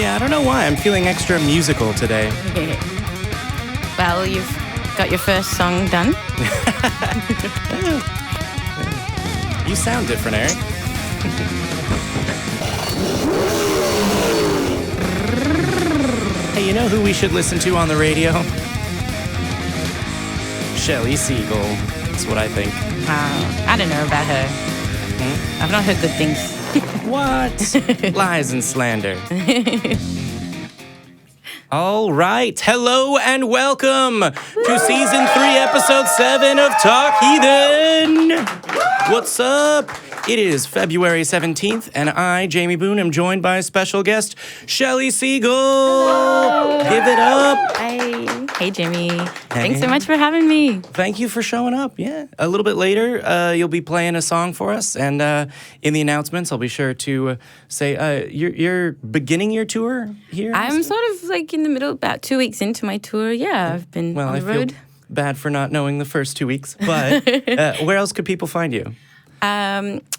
Yeah, I don't know why. I'm feeling extra musical today. Well, you've got your first song done. You sound different, Eric. Hey, you know who we should listen to on the radio? Shelley Segal. That's what I think. I don't know about her. I've not heard good things. What? Lies and slander. All right. Hello and welcome to Season 3, Episode 7 of Talk Heathen. What's up? It is February 17th, and I, Jamie Boone, am joined by special guest Shelley Segal. Hello. Give it up. Hey, Jamie. Hey. Thanks so much for having me. Thank you for showing up. Yeah. A little bit later, you'll be playing a song for us, and in the announcements, I'll be sure to say you're beginning your tour here. I'm sort of like in the middle, about 2 weeks into my tour. Yeah, I've been on the road. Feel bad for not knowing the first 2 weeks, but where else could people find you?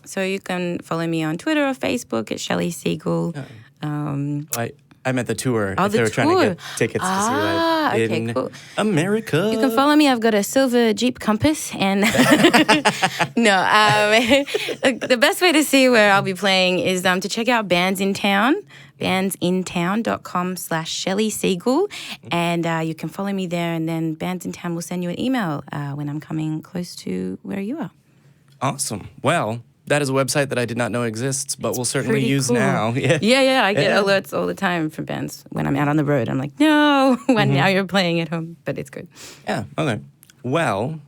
So you can follow me on Twitter or Facebook at Shelley Segal. I meant the tour. Oh, if they were trying to get tickets to see live in America. You can follow me. I've got a silver Jeep Compass, and the best way to see where I'll be playing is to check out Bands in Town. bandsintown.com/Shelley Segal, and you can follow me there. And then Bands in Town will send you an email when I'm coming close to where you are. Awesome. Well, that is a website that I did not know exists, but we'll certainly use cool. now. Yeah. I get alerts all the time from bands when I'm out on the road. I'm like, no, now you're playing at home, but it's good. Yeah. Okay. Well,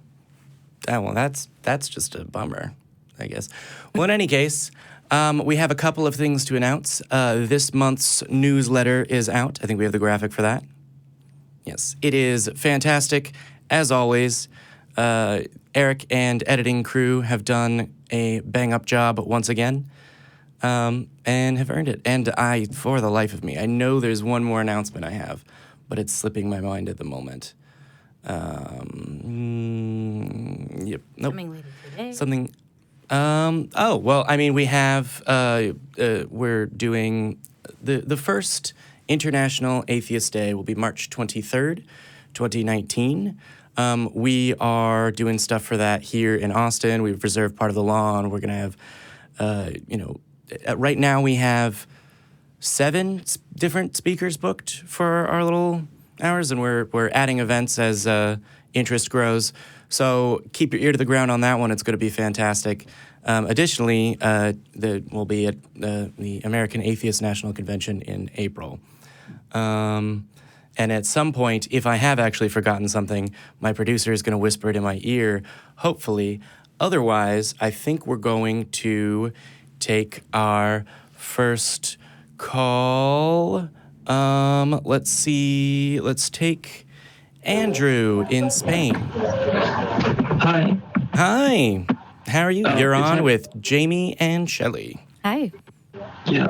that's just a bummer, I guess. Well, in any case, we have a couple of things to announce. This month's newsletter is out. I think we have the graphic for that. Yes, it is fantastic as always. Eric and editing crew have done a bang-up job once again, and have earned it. And I, for the life of me, I know there's one more announcement I have, but it's slipping my mind at the moment. Yep. Nope. Coming later today. Something. We have. We're doing the first International Atheist Day will be March 23rd, 2019. We are doing stuff for that here in Austin. We've reserved part of the lawn. We're going to have, right now we have 7 different speakers booked for our little hours, and we're adding events as interest grows. So keep your ear to the ground on that one. It's going to be fantastic. Additionally, we'll be at the American Atheist National Convention in April. And at some point, if I have actually forgotten something, my producer is going to whisper it in my ear, hopefully. Otherwise, I think we're going to take our first call. Let's see. Let's take Andreu in Spain. Hi. Hi. How are you? You're on with Jamie and Shelley. Hi. Yeah.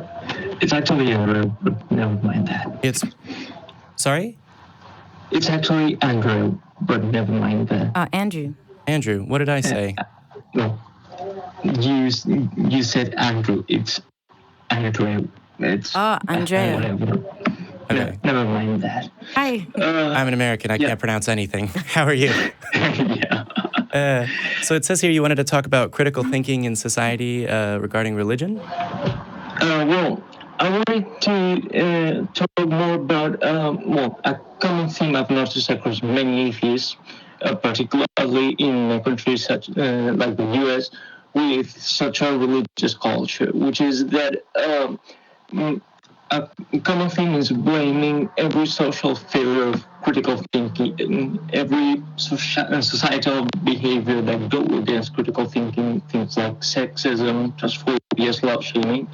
It's actually Andreu, but never mind that. Sorry? It's actually Andreu, but never mind that. Andrew. Andrew, what did I say? No. You said Andrew. It's Andreu. It's Andreu. Whatever. Okay. Never mind that. Hi. I'm an American. I can't pronounce anything. How are you? Yeah. So it says here you wanted to talk about critical thinking in society regarding religion? I wanted to talk more about a common theme I've noticed across many atheists, particularly in countries such like the U.S. with such a religious culture, which is that a common theme is blaming every social failure of critical thinking, every societal behavior that go against critical thinking, things like sexism, transphobia, slut shaming,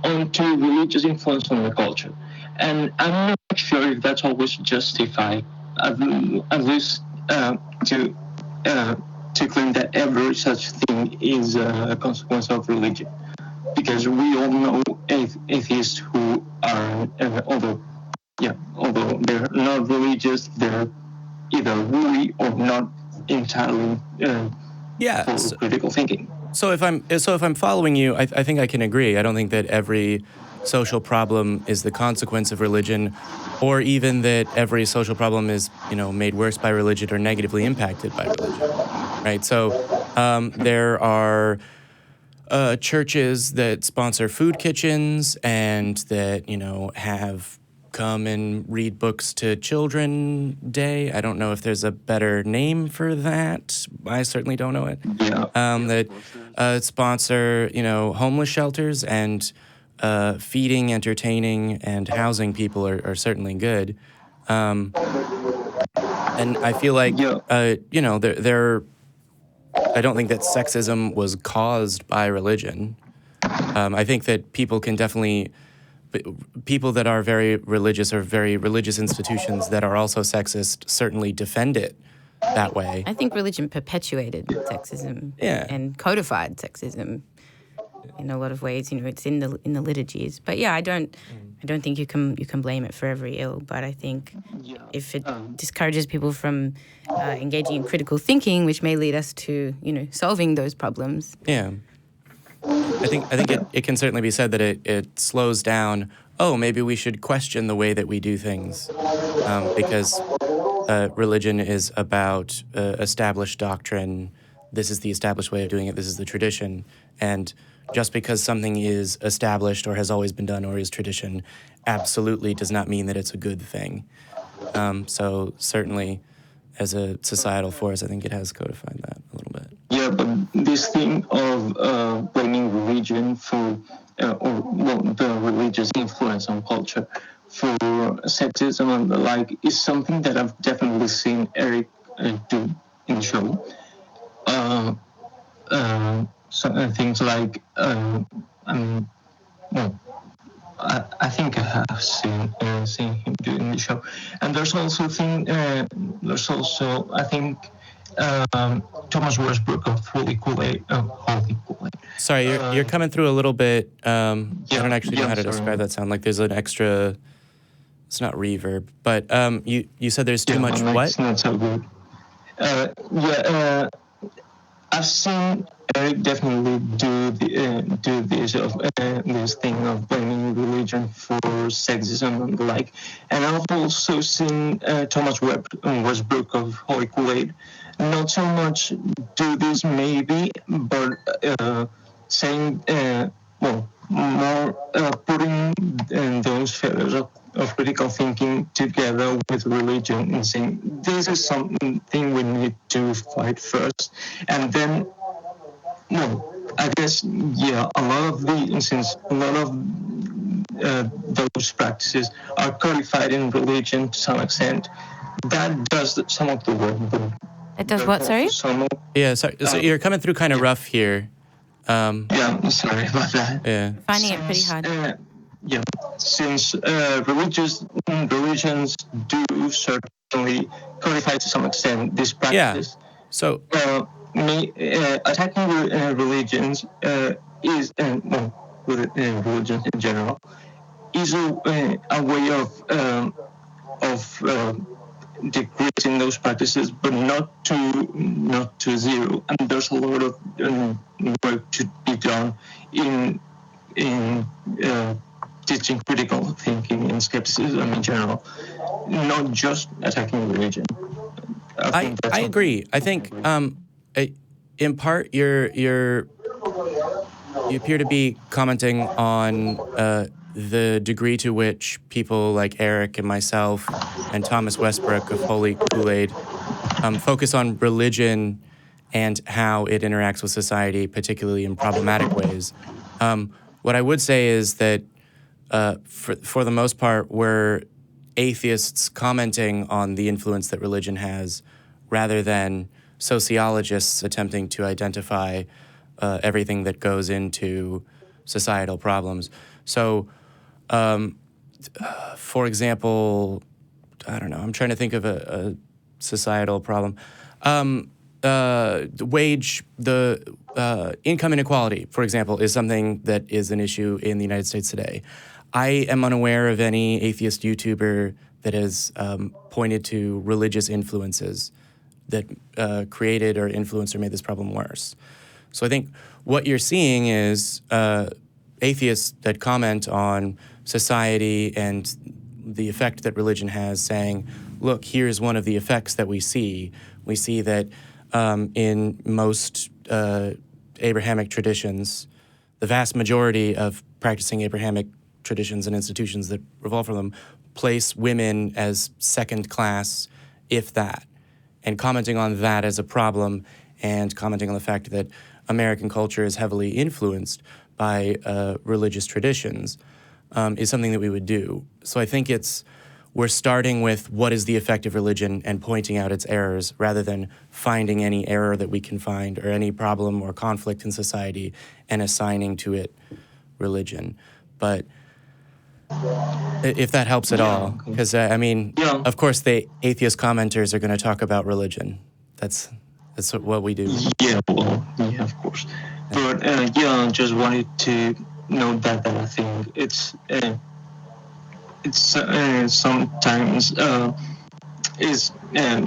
onto religious influence on the culture. And I'm not sure if that's always justified, at least to claim that every such thing is a consequence of religion. Because we all know atheists who are, although they're not religious, they're either really or not entirely full of critical thinking. So if I'm following you, I think I can agree. I don't think that every social problem is the consequence of religion, or even that every social problem is, made worse by religion or negatively impacted by religion, right? So there are churches that sponsor food kitchens and that, have come and read books to children day. I don't know if there's a better name for that. I certainly don't know it. Yeah. That sponsor, homeless shelters, and feeding, entertaining, and housing people are certainly good. And I feel like, there I don't think that sexism was caused by religion. I think that people that are very religious or very religious institutions that are also sexist certainly defend it that way. I think religion perpetuated sexism and codified sexism in a lot of ways. It's in the liturgies. But yeah, I don't think you can blame it for every ill. But I think if it discourages people from engaging in critical thinking, which may lead us to solving those problems. Yeah. I think it can certainly be said that it slows down. Oh, maybe we should question the way that we do things, because religion is about established doctrine. This is the established way of doing it. This is the tradition. And just because something is established or has always been done or is tradition, absolutely does not mean that it's a good thing. So certainly, as a societal force, I think it has codified that a little bit. Yeah, but this thing of blaming religion for, the religious influence on culture for sexism and the like is something that I've definitely seen Eric do in the show. Things like, I think I have seen him do in the show, and there's also I think Thomas Westbrook of Holy Kool-Aid. Sorry, you're coming through a little bit. I don't actually know how to describe that sound. Like there's an extra. It's not reverb, but you said there's too much what? It's not so good. I've seen Eric definitely do this thing of blaming religion for sexism and the like, and I've also seen Thomas Westbrook of Holy Kool-Aid not so much do this maybe, but saying more putting those failures of critical thinking together with religion and saying this is something we need to fight first, and then I guess a lot of those practices are codified in religion to some extent. That does some of the work. It does what? Sorry. Yeah. So you're coming through kind of rough here. I'm sorry about that. Yeah. Finding it pretty hard. Since religions do certainly codify to some extent this practice. Yeah. So attacking religions is religions in general is a way of decreasing those practices, but not to zero. And there's a lot of work to be done in teaching critical thinking and skepticism in general, not just attacking religion. I agree. I think in part you appear to be commenting on the degree to which people like Eric and myself and Thomas Westbrook of Holy Kool-Aid focus on religion and how it interacts with society, particularly in problematic ways. What I would say is that for the most part, we're atheists commenting on the influence that religion has rather than sociologists attempting to identify everything that goes into societal problems. So, for example, I don't know, I'm trying to think of a societal problem. Income inequality, for example, is something that is an issue in the United States today. I am unaware of any atheist YouTuber that has pointed to religious influences that created or influenced or made this problem worse. So I think what you're seeing is atheists that comment on society and the effect that religion has, saying, look, here's one of the effects that we see. We see that in most Abrahamic traditions, the vast majority of practicing Abrahamic traditions and institutions that revolve from them place women as second class, if that, and commenting on that as a problem and commenting on the fact that American culture is heavily influenced by religious traditions is something that we would do. So I think we're starting with what is the effect of religion and pointing out its errors rather than finding any error that we can find or any problem or conflict in society and assigning to it religion. But if that helps at all, because of course the atheist commenters are going to talk about religion. That's what we do. Yeah, well, yeah, of course. But just wanted to note that I think it's sometimes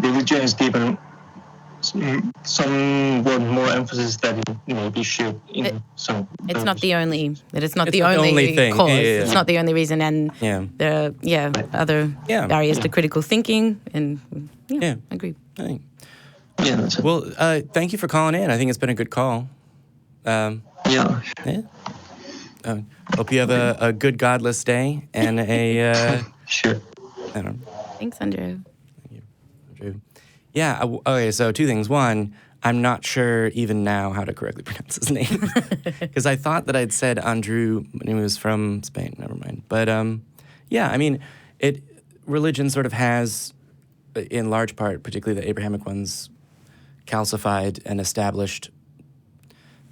religion is given somewhat more emphasis that it maybe should in some. It's not the only. It's not It's the not the only only thing. cause. Yeah. It's not the only reason, and there are other barriers to critical thinking. And I agree. I think. Yeah. That's it. Well, thank you for calling in. I think it's been a good call. Hope you have a good godless day and a sure. I don't know. Thanks, Andreu. Thank you, Andreu. Yeah. Okay. So 2 things. One, I'm not sure even now how to correctly pronounce his name because I thought that I'd said Andreu when he was from Spain. Never mind. But religion sort of has, in large part, particularly the Abrahamic ones, calcified and established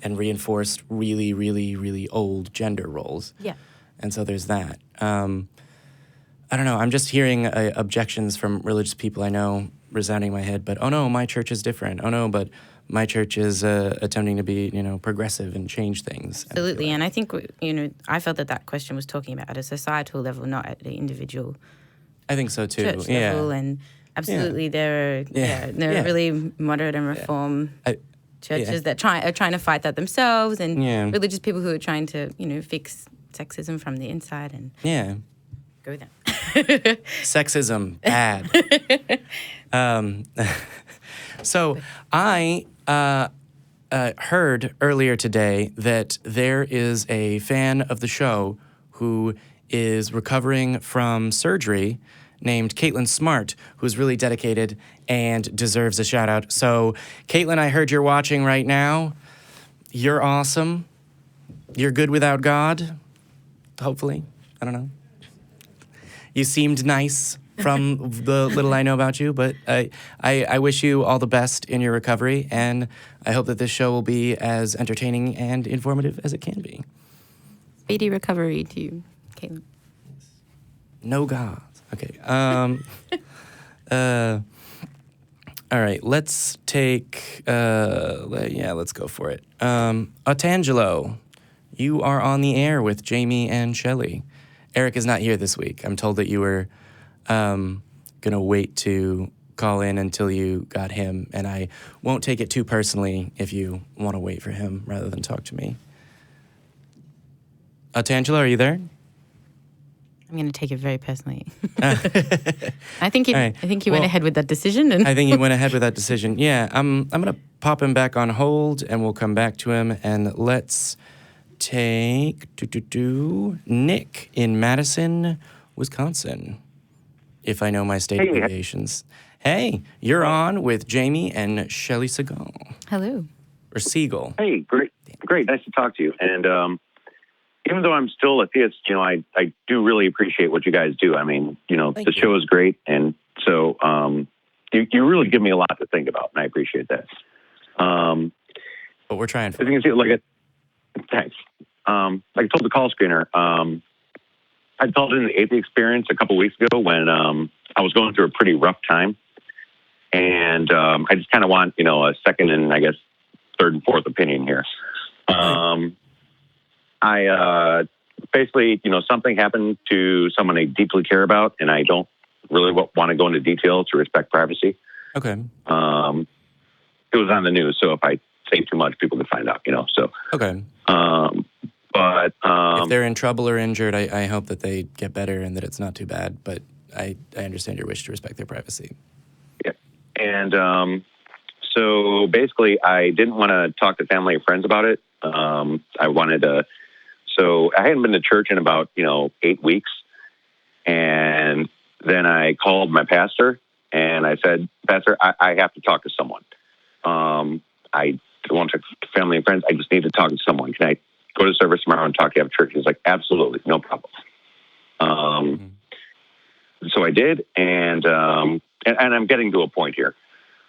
and reinforced really, really, really old gender roles. Yeah. And so there's that. I don't know. I'm just hearing objections from religious people I know resounding in my head, but, oh, no, my church is different. Oh, no, but my church is attempting to be, progressive and change things. Absolutely. And I think, I felt that question was talking about at a societal level, not at the individual I think so, too. Church level. And absolutely there are really moderate and reform churches that are trying to fight that themselves, and religious people who are trying to, fix sexism from the inside and go there. Sexism, bad. So I heard earlier today that there is a fan of the show who is recovering from surgery named Caitlin Smart, who's really dedicated and deserves a shout out. So, Caitlin, I heard you're watching right now. You're awesome. You're good without God, hopefully. I don't know. You seemed nice from the little I know about you, but I wish you all the best in your recovery, and I hope that this show will be as entertaining and informative as it can be. Speedy recovery to you, Caitlin. No God. Okay. All right. Let's take. Let's go for it. Otengelo, you are on the air with Jamie and Shelley. Eric is not here this week. I'm told that you were gonna wait to call in until you got him, and I won't take it too personally if you want to wait for him rather than talk to me. Otengelo, are you there? I'm going to take it very personally. I think he went ahead with that decision. I think he went ahead with that decision. Yeah, I'm going to pop him back on hold, and we'll come back to him. And let's take Nick in Madison, Wisconsin, if I know my state abbreviations. Hey, you're on with Jamie and Shelley Segal. Hello. Or Segal. Hey, great. Nice to talk to you. And even though I'm still a theist, I do really appreciate what you guys do. I mean, the show is great. And so you really give me a lot to think about, and I appreciate that. But we're trying for as you can see, thanks. Like I told the call screener, I called in the Atheist experience a couple weeks ago when I was going through a pretty rough time. And I just kind of want, a second and, I guess, third and fourth opinion here. I basically, something happened to someone I deeply care about, and I don't really want to go into detail to respect privacy. Okay. It was on the news, so if I say too much, people can find out, So. Okay. But if they're in trouble or injured, I hope that they get better and that it's not too bad. But I understand your wish to respect their privacy. Yeah. And so basically, I didn't want to talk to family and friends about it. I wanted to. So I hadn't been to church in about 8 weeks, and then I called my pastor and I said, "Pastor, I have to talk to someone. I don't want to talk to family and friends. I just need to talk to someone. Can I go to service tomorrow and talk to you at church?" He's like, "Absolutely, no problem." So I did, and I'm getting to a point here,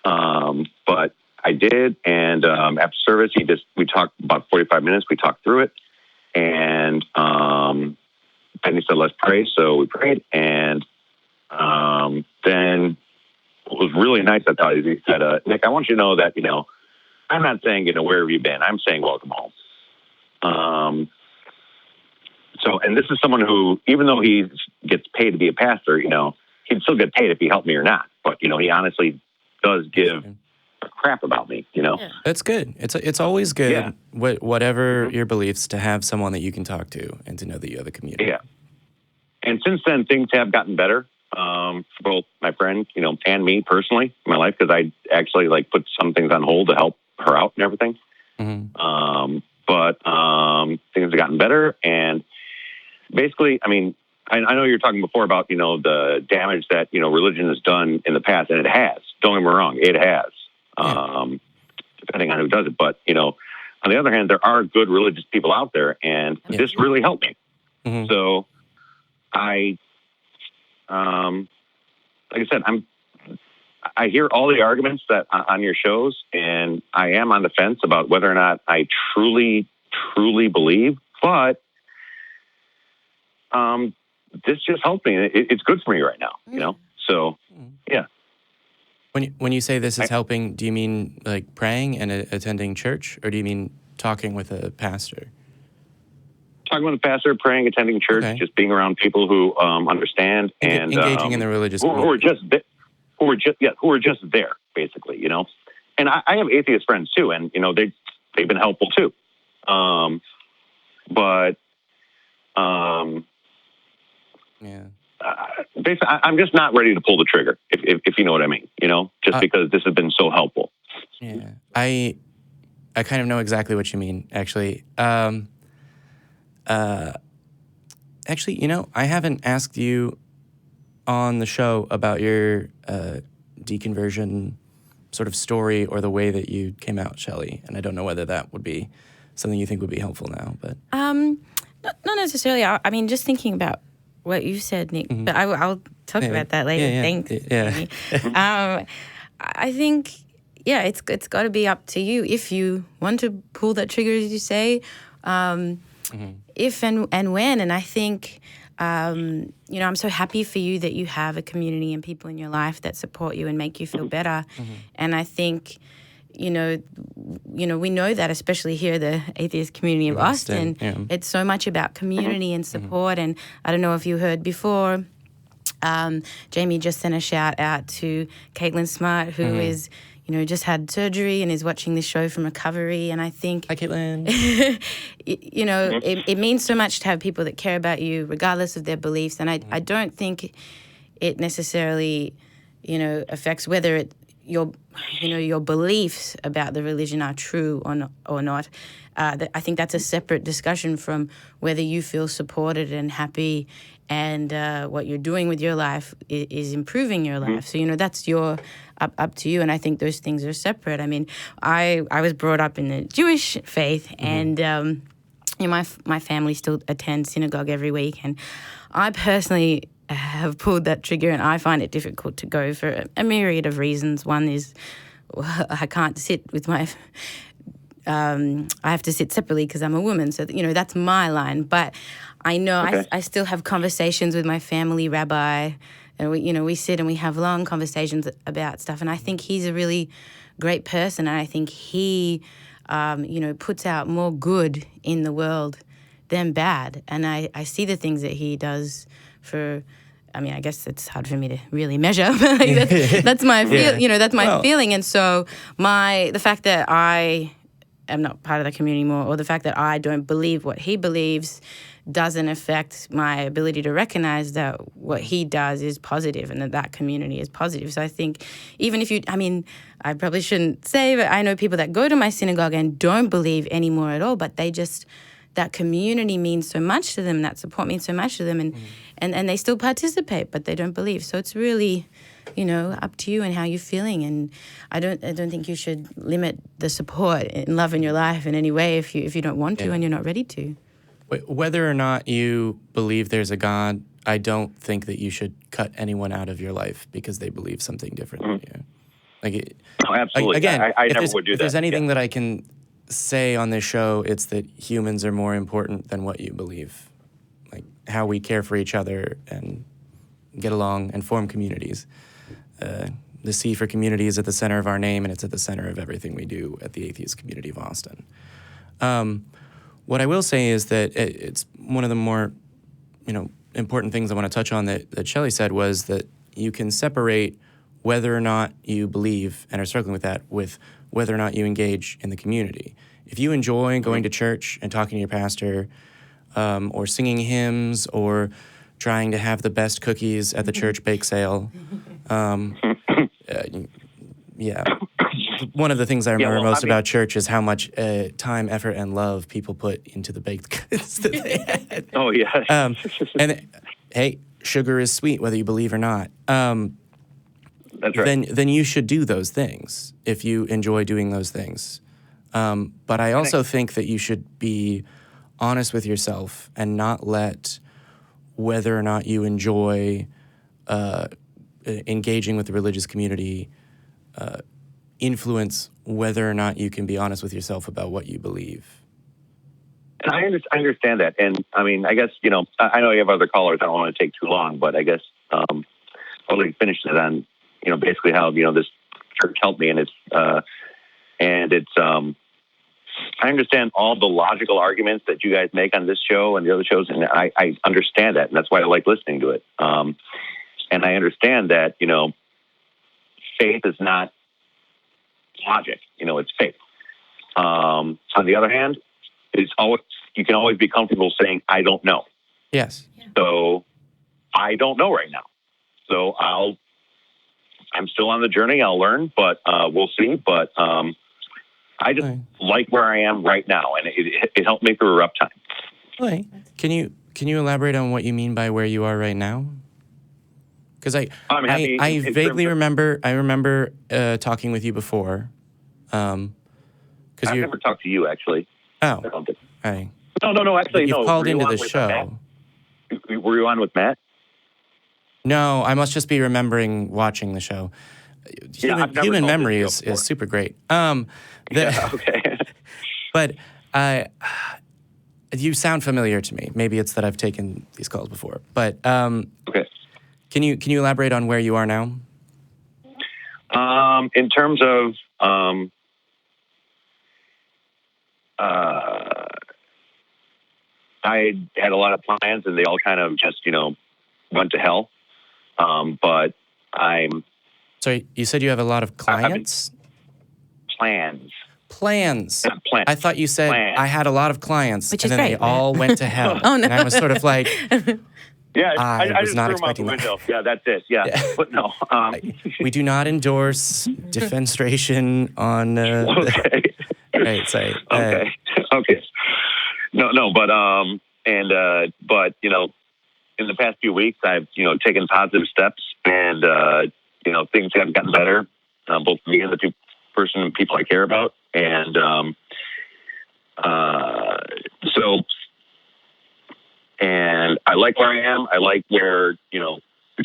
but I did, and after service, we talked about 45 minutes. We talked through it, and then he said, "Let's pray." So we prayed, and then what was really nice, I thought, is he said, "Nick, I want you to know that I'm not saying where have you been. I'm saying welcome home." So, and this is someone who, even though he gets paid to be a pastor, he'd still get paid if he helped me or not. But, he honestly does give a crap about me, Yeah. That's good. It's always good, whatever your beliefs, to have someone that you can talk to and to know that you have a community. Yeah. And since then, things have gotten better for both my friend, and me personally in my life, because I actually put some things on hold to help her out and everything. Mm-hmm. But things have gotten better, and basically, I mean, I know you're talking before about, the damage that, religion has done in the past, and it has. Don't get me wrong, it has, depending on who does it. But, on the other hand, there are good religious people out there, and this really helped me. Mm-hmm. So like I said, I hear all the arguments that on your shows, and I am on the fence about whether or not I truly believe, but this just helped me. It's good for me right now, So, yeah. When you say this is helping, do you mean like praying and attending church, or do you mean talking with a pastor? Talking with a pastor, praying, attending church, just being around people who understand and engaging in the religious who are just there, basically, And I have atheist friends too, and they've been helpful too. Basically, I'm just not ready to pull the trigger, if you know what I mean. Just because this has been so helpful. Yeah, I kind of know exactly what you mean, actually. Actually, I haven't asked you on the show about your deconversion sort of story or the way that you came out, Shelley, and I don't know whether that would be something you think would be helpful now. But not necessarily. I mean, just thinking about what you said, Nick. Mm-hmm. But I'll talk about that later. Yeah. Thanks. Yeah. I think, it's got to be up to you if you want to pull that trigger, as you say. If and when. And I think, I'm so happy for you that you have a community and people in your life that support you and make you feel better. Mm-hmm. And I think, we know that, especially here, the Atheist Community of Austin, it's so much about community and support. And I don't know if you heard before, Jamie just sent a shout out to Caitlin Smart, who is, just had surgery and is watching this show from recovery. And I think, hi, Caitlin. It means so much to have people that care about you, regardless of their beliefs. And I don't think it necessarily, affects whether your beliefs about the religion are true or not. I think that's a separate discussion from whether you feel supported and happy and what you're doing with your life is improving your life. So, that's up to you. And I think those things are separate. I mean, I was brought up in the Jewish faith and, my family still attends synagogue every week. And I personally have pulled that trigger, and I find it difficult to go for a myriad of reasons. One is I can't sit with my I have to sit separately because I'm a woman, so that's my line. But I know I still have conversations with my family rabbi, and we sit and we have long conversations about stuff. And I think he's a really great person, and I think he puts out more good in the world than bad. And I see the things that he does for. I mean, I guess it's hard for me to really measure, but that's my feeling. And so the fact that I am not part of the community anymore, or the fact that I don't believe what he believes doesn't affect my ability to recognize that what he does is positive and that community is positive. So I think even if I probably shouldn't say, but I know people that go to my synagogue and don't believe anymore at all, but they just, that community means so much to them, that support means so much to them, and they still participate, but they don't believe. So it's really, up to you and how you're feeling. And I don't think you should limit the support and love in your life in any way if you don't want to and you're not ready to. Whether or not you believe there's a God, I don't think that you should cut anyone out of your life because they believe something different than you. No, absolutely. Again, I never would do that. If there's anything that I can say on this show, it's that humans are more important than what you believe. Like how we care for each other and get along and form communities. The C for community is at the center of our name, and it's at the center of everything we do at the Atheist Community of Austin. What I will say is that it's one of the more, important things I want to touch on that Shelley said was that you can separate whether or not you believe and are struggling with that with whether or not you engage in the community. If you enjoy going to church and talking to your pastor, or singing hymns, or trying to have the best cookies at the church bake sale, one of the things I remember most about church is how much time, effort, and love people put into the baked goods that they had. Oh, yeah. And hey, sugar is sweet, whether you believe or not. That's right. Then you should do those things if you enjoy doing those things. But I also think that you should be honest with yourself and not let whether or not you enjoy engaging with the religious community influence whether or not you can be honest with yourself about what you believe. And I understand that. And I guess, I know you have other callers. I don't want to take too long, but I guess I'll finish it on, basically how, this church helped me. And I understand all the logical arguments that you guys make on this show and the other shows. And I understand that. And that's why I like listening to it. And I understand that, faith is not logic, it's faith. On the other hand, you can always be comfortable saying, I don't know. Yes. So I don't know right now. So I'm still on the journey. I'll learn, but we'll see. But I just like where I am right now, and it helped me through a rough time. Okay. Can you elaborate on what you mean by where you are right now? Because I vaguely remember. I remember talking with you before. I've never talked to you actually. Oh. Hey. No. Actually, you've no. called into the show. Were you on with Matt? No, I must just be remembering watching the show. Human memory is super great. Okay. But you sound familiar to me. Maybe it's that I've taken these calls before. But okay. Can you elaborate on where you are now? In terms of I had a lot of plans, and they all kind of just went to hell. But I'm. Sorry, you said you have a lot of clients? Plans. Plans. Plans. I thought you said I had a lot of clients, which and is then great, they all went to hell. Oh, no. And I was sort of like, yeah, I was just not threw them out the expecting that. window. Yeah, that's it. Yeah. But no. We do not endorse defenestration on. Okay. Right. Sorry. Okay. Okay. No, but in the past few weeks, I've taken positive steps, and things have gotten better, both me and the people I care about, and and I like where I am. I like where the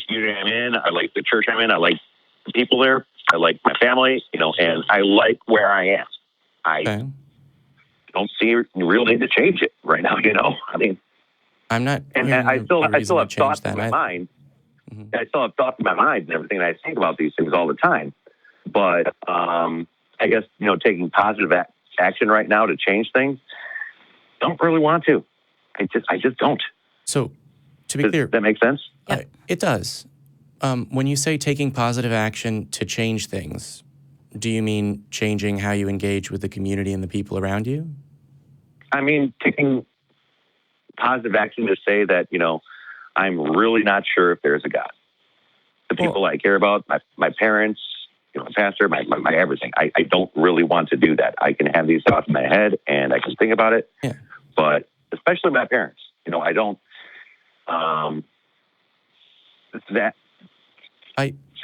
community I'm in. I like the church I'm in. I like the people there. I like my family. And I like where I am. I don't see a real need to change it right now. I'm not. And I still have thoughts in my mind. Mm-hmm. I still have thoughts in my mind and everything, and I think about these things all the time. But I guess taking positive action right now to change things, don't really want to. I just don't. So, to be clear, does that make sense? It does. When you say taking positive action to change things, do you mean changing how you engage with the community and the people around you? I mean, taking positive action to say that, I'm really not sure if there's a God. The people I care about, my parents, my pastor, my everything. I don't really want to do that. I can have these thoughts in my head and I can think about it. Yeah. But especially my parents, I don't,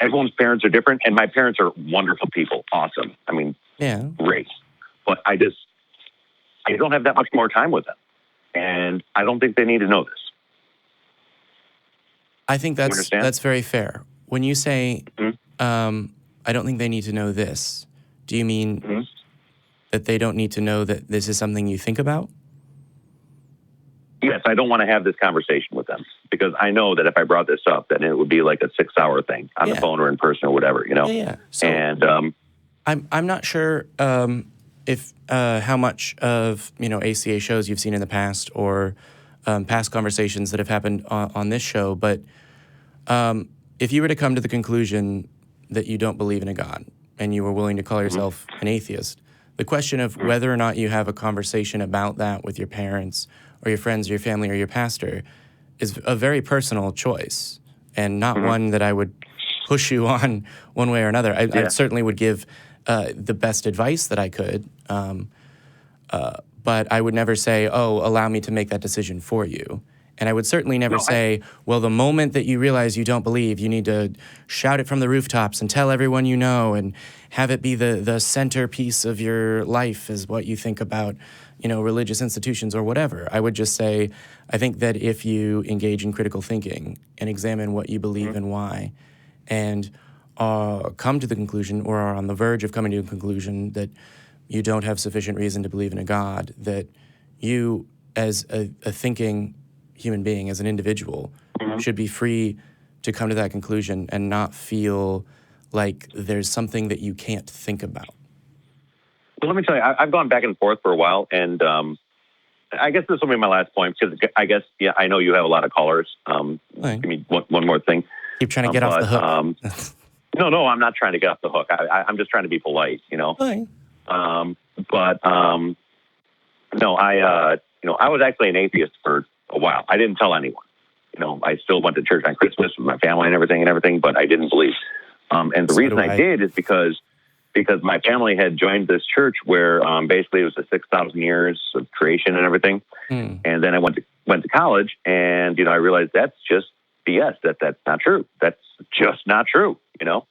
everyone's parents are different, and my parents are wonderful people. Awesome. I mean, great. But I don't have that much more time with them. And I don't think they need to know this. I think that's very fair. When you say, I don't think they need to know this, do you mean that they don't need to know that this is something you think about? Yes, I don't want to have this conversation with them because I know that if I brought this up, then it would be like a 6-hour thing on the phone or in person or whatever, Yeah. So, and I'm not sure if how much of ACA shows you've seen in the past or past conversations that have happened on this show, but if you were to come to the conclusion that you don't believe in a God and you were willing to call yourself an atheist, the question of whether or not you have a conversation about that with your parents or your friends or your family or your pastor is a very personal choice and not one that I would push you on one way or another. I certainly would give the best advice that I could, but I would never say, allow me to make that decision for you. And I would certainly never say, well, the moment that you realize you don't believe, you need to shout it from the rooftops and tell everyone you know and have it be the centerpiece of your life is what you think about, religious institutions or whatever. I would just say, I think that if you engage in critical thinking and examine what you believe and why, and come to the conclusion or are on the verge of coming to a conclusion that you don't have sufficient reason to believe in a God, that you, as a thinking human being, as an individual, should be free to come to that conclusion and not feel like there's something that you can't think about. Well, let me tell you, I've gone back and forth for a while, and I guess this will be my last point, because I guess, I know you have a lot of callers. Give me one more thing. Keep trying to get off the hook. No, I'm not trying to get off the hook. I'm just trying to be polite, Fine. No, I was actually an atheist for a while. I didn't tell anyone. I still went to church on Christmas with my family and everything, but I didn't believe. And the reason I did is because my family had joined this church where basically it was the 6,000 years of creation and everything. And then I went to college, and I realized that's just BS. That's not true. That's just not true. But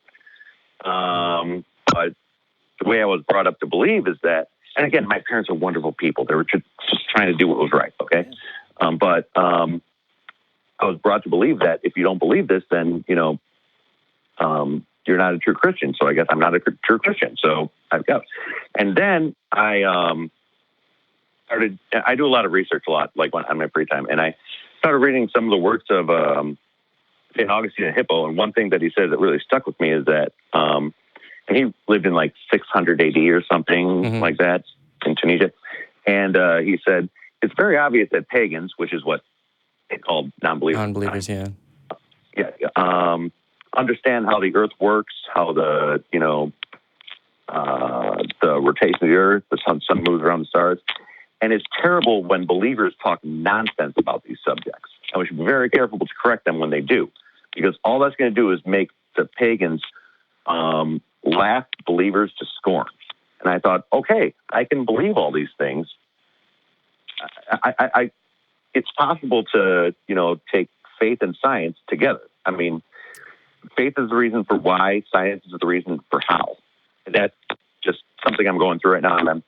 the way I was brought up to believe is that, and again, my parents are wonderful people. They were just trying to do what was right. Okay. But I was brought to believe that if you don't believe this, then, you're not a true Christian. So I guess I'm not a true Christian. So I've got, and then I do a lot of research like on my free time. And I started reading some of the works of St. Augustine of Hippo. And one thing that he said that really stuck with me is that, and he lived in like 600 AD or something like that in Tunisia. And he said, it's very obvious that pagans, which is what they called non-believers. Understand how the earth works, how the rotation of the earth, the sun moves around the stars. And it's terrible when believers talk nonsense about these subjects. And we should be very careful to correct them when they do, because all that's going to do is make the pagans laugh believers to scorn. And I thought, okay, I can believe all these things. It's possible to, take faith and science together. I mean, faith is the reason for why, science is the reason for how. And that's just something I'm going through right now. And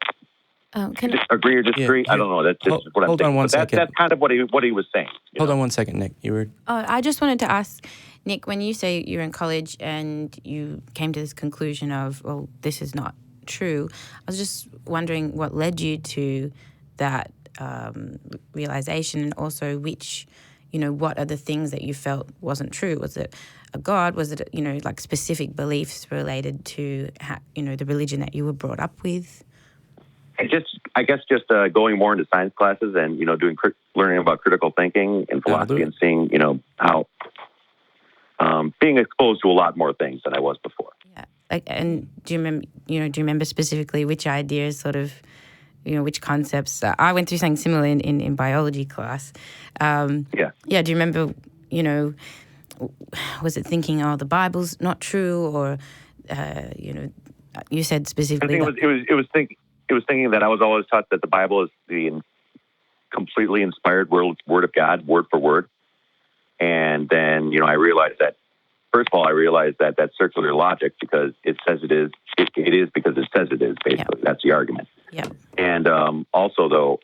can you agree or disagree? I don't know. That's just what I'm saying. Hold on one second. That's kind of what he was saying. Hold on one second, Nick. You were. I just wanted to ask, Nick, when you say you're in college and you came to this conclusion of, well, this is not true, I was just wondering what led you to that realization, and also which, what are the things that you felt wasn't true? Was it a God? Was it, like specific beliefs related to, the religion that you were brought up with? I guess just going more into science classes and, doing learning about critical thinking and philosophy and seeing, how being exposed to a lot more things than I was before. Yeah. and do you remember? Do you remember specifically which ideas, sort of, which concepts? I went through something similar in biology class. Yeah. Do you remember? Was it thinking, the Bible's not true, or you said specifically? I think it was thinking that I was always taught that the Bible is the completely inspired word of God, word for word. And then, I realized that, first of all, that's circular logic, because it says it is. It is because it says it is, basically. Yeah. That's the argument. Yeah. And also, though,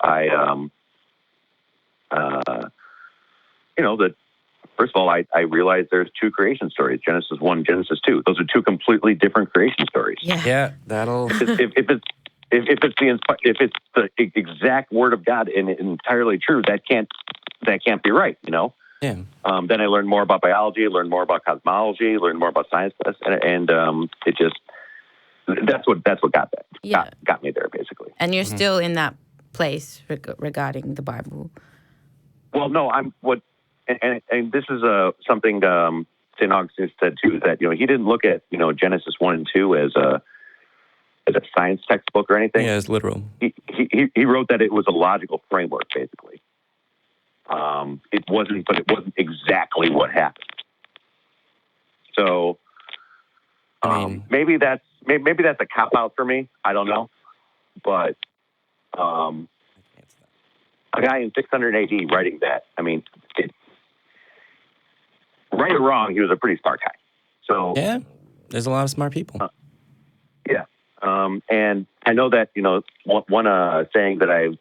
first of all, I realized there's two creation stories, Genesis 1, Genesis 2. Those are two completely different creation stories. Yeah, that'll... If it's the exact word of God and entirely true, that can't be right, Yeah. Then I learned more about biology, learned more about cosmology, learned more about science, and it just that's what got that. Yeah. Got me there, basically. And you're still in that place regarding the Bible. Well, no, and this is something St. Augustine said too, is that he didn't look at Genesis 1 and 2 as a science textbook or anything. Yeah, it's literal. He wrote that it was a logical framework, basically. It wasn't exactly what happened. So maybe that's a cop out for me. I don't know, but a guy in 600 AD writing that. Right or wrong, he was a pretty smart guy. So yeah, there's a lot of smart people. Yeah. And I know that, one saying that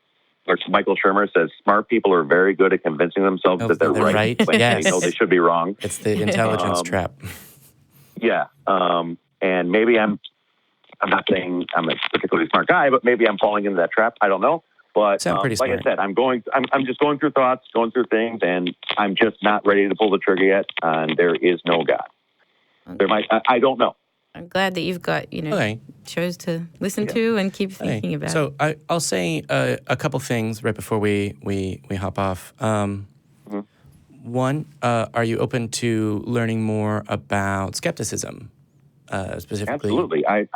Michael Shermer says, smart people are very good at convincing themselves that they're right. When yes. They know they should be wrong. It's the intelligence trap. Yeah. And maybe I'm not saying I'm a particularly smart guy, but maybe I'm falling into that trap. I don't know. But like smart. I said, I'm just going through thoughts, going through things, and I'm just not ready to pull the trigger yet. And there is no God. Okay. I don't know. I'm glad that you've got, shows to listen to and keep thinking about. So I'll say a couple things right before we hop off. One, are you open to learning more about skepticism, specifically? Absolutely. I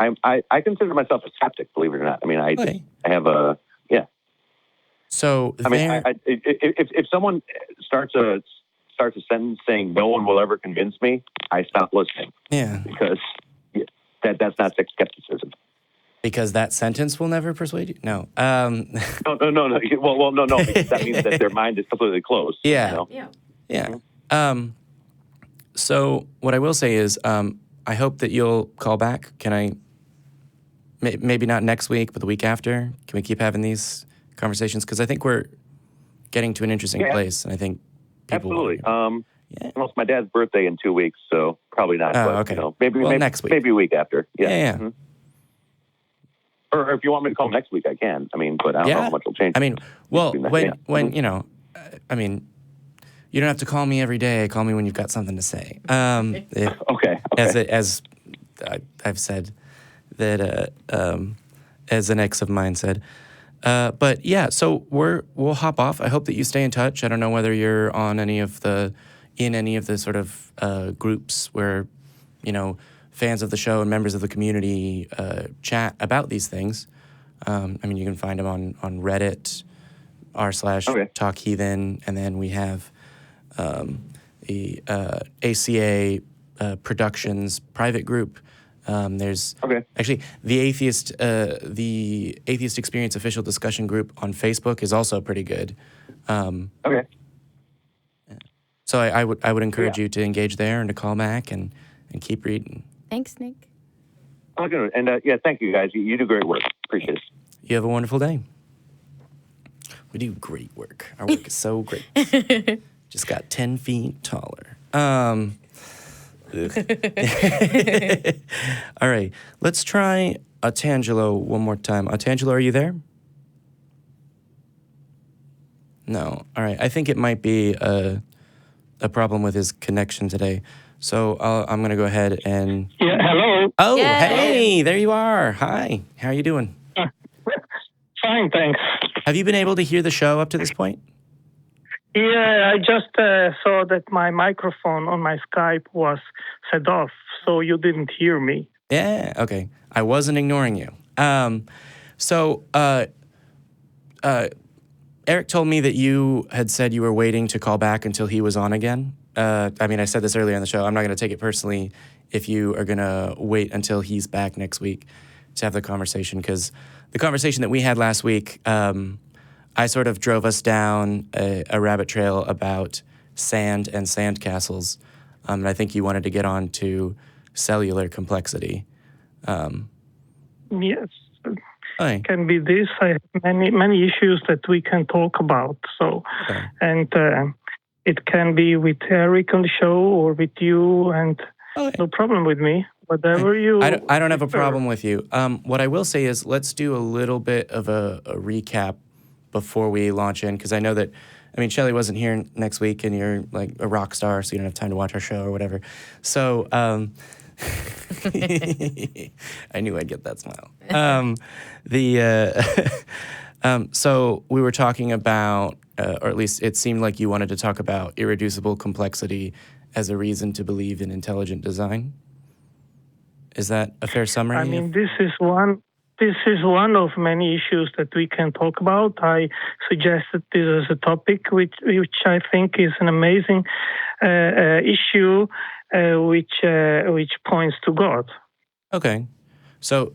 consider myself a skeptic, believe it or not. I have a, yeah. So if someone starts a sentence saying no one will ever convince me, I stop listening. Yeah. Because that's not skepticism. Because that sentence will never persuade you? No. No. Well, no. Because that means that their mind is completely closed. Yeah. Yeah. So what I will say is, I hope that you'll call back. Can I? Maybe not next week, but the week after. Can we keep having these conversations? Because I think we're getting to an interesting place, and I think people. Absolutely. Well, it's my dad's birthday in 2 weeks, so probably not. Oh, but, okay. Maybe next week. Maybe a week after. Yeah. Mm-hmm. Or if you want me to call next week, I can. But I don't know how much will change. When you don't have to call me every day. Call me when you've got something to say. Okay. As I've said that, as an ex of mine said. But yeah, so we'll hop off. I hope that you stay in touch. I don't know whether you're on any of the sort of groups where, fans of the show and members of the community chat about these things. You can find them on Reddit, r/talk heathen, and then we have the ACA Productions private group. There's actually the Atheist Experience official discussion group on Facebook is also pretty good. So I would encourage you to engage there and to call back and keep reading. Thanks, Nick. Okay, and thank you guys. You do great work. Appreciate it. You have a wonderful day. We do great work. Our work is so great. Just got 10 feet taller. All right, let's try Otengelo one more time. Otengelo, are you there? No. All right, I think it might be a problem with his connection today. So I'm going to go ahead and... Yeah, hello. Oh, hey, there you are. Hi, how are you doing? Fine, thanks. Have you been able to hear the show up to this point? Yeah, I just saw that my microphone on my Skype was set off, so you didn't hear me. Yeah, okay. I wasn't ignoring you. So Eric told me that you had said you were waiting to call back until he was on again. I mean, I said this earlier in the show. I'm not going to take it personally if you are going to wait until he's back next week to have the conversation, because the conversation that we had last week, I sort of drove us down a rabbit trail about sand and sandcastles, and I think you wanted to get on to cellular complexity. Yes. Okay. Can be this. I have many issues that we can talk about. So, Okay. and it can be with Eric on the show or with you, and Okay. no problem with me. Whatever you. I don't have a problem with you. What I will say is let's do a little bit of a recap before we launch in, because I know that, I mean, Shelley wasn't here next week, and you're like a rock star, so you don't have time to watch our show or whatever. So I knew I'd get that smile. So we were talking about, or at least it seemed like you wanted to talk about irreducible complexity as a reason to believe in intelligent design. Is that a fair summary? I mean, this is one of many issues that we can talk about. I suggested this as a topic, which I think is an amazing issue, which points to God. Okay, so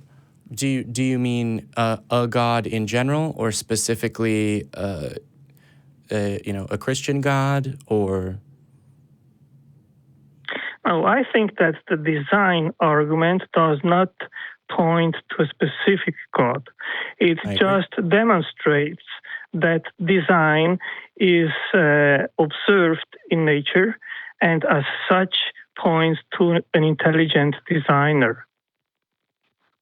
do you mean a God in general, or specifically, a Christian God, or? No, I think that the design argument does not point to a specific God. It just demonstrates that design is observed in nature, and as such points to an intelligent designer.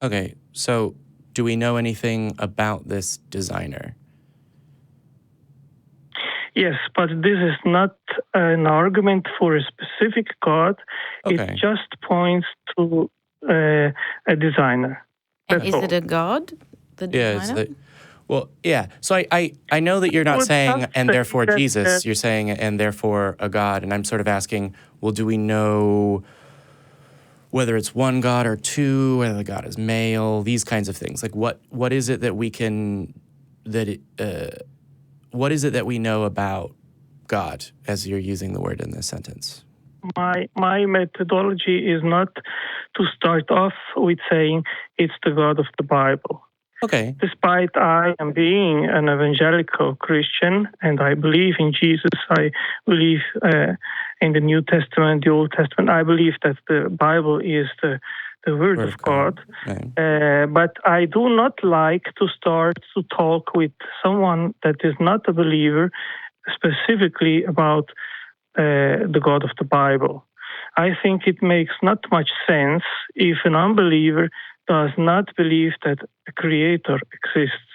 Okay, so do we know anything about this designer? Yes, but this is not an argument for a specific God. Okay. It just points to a designer. And That's is all. it a God, the designer? Well, yeah. So I know that you're not Well, saying, just and say therefore that, Jesus. You're saying, and therefore a God. And I'm sort of asking, well, do we know whether it's one God or two, whether the God is male, these kinds of things? Like, what is it that we can, what is it that we know about God, as you're using the word in this sentence? My methodology is not to start off with saying it's the God of the Bible. Okay. Despite I am being an evangelical Christian and I believe in Jesus, I believe in the New Testament, the Old Testament, I believe that the Bible is the Word of God. Right. But I do not like to start to talk with someone that is not a believer specifically about the God of the Bible. I think it makes not much sense if an unbeliever does not believe that a creator exists.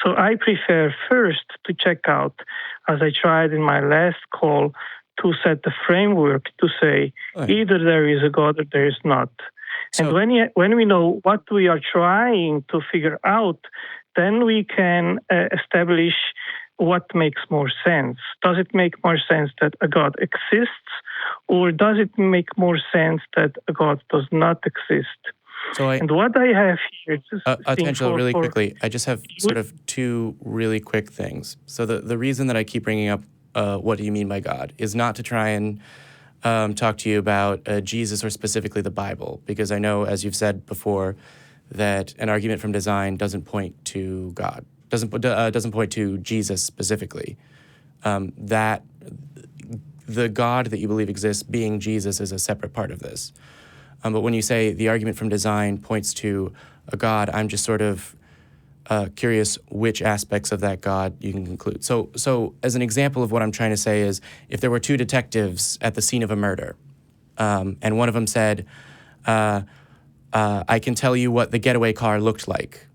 So I prefer first to check out, as I tried in my last call, to set the framework to say either there is a God or there is not. And when we know what we are trying to figure out, then we can establish what makes more sense. Does it make more sense that a God exists, or does it make more sense that a God does not exist? And what I have here... Otengelo, really quickly, I just have sort of two really quick things. So the reason that I keep bringing up what do you mean by God is not to try and talk to you about Jesus or specifically the Bible, because I know, as you've said before, that an argument from design doesn't point to God, doesn't point to Jesus specifically. That the God that you believe exists, being Jesus, is a separate part of this. But when you say the argument from design points to a God, I'm just sort of curious which aspects of that God you can conclude. So as an example of what I'm trying to say is, if there were two detectives at the scene of a murder, and one of them said, I can tell you what the getaway car looked like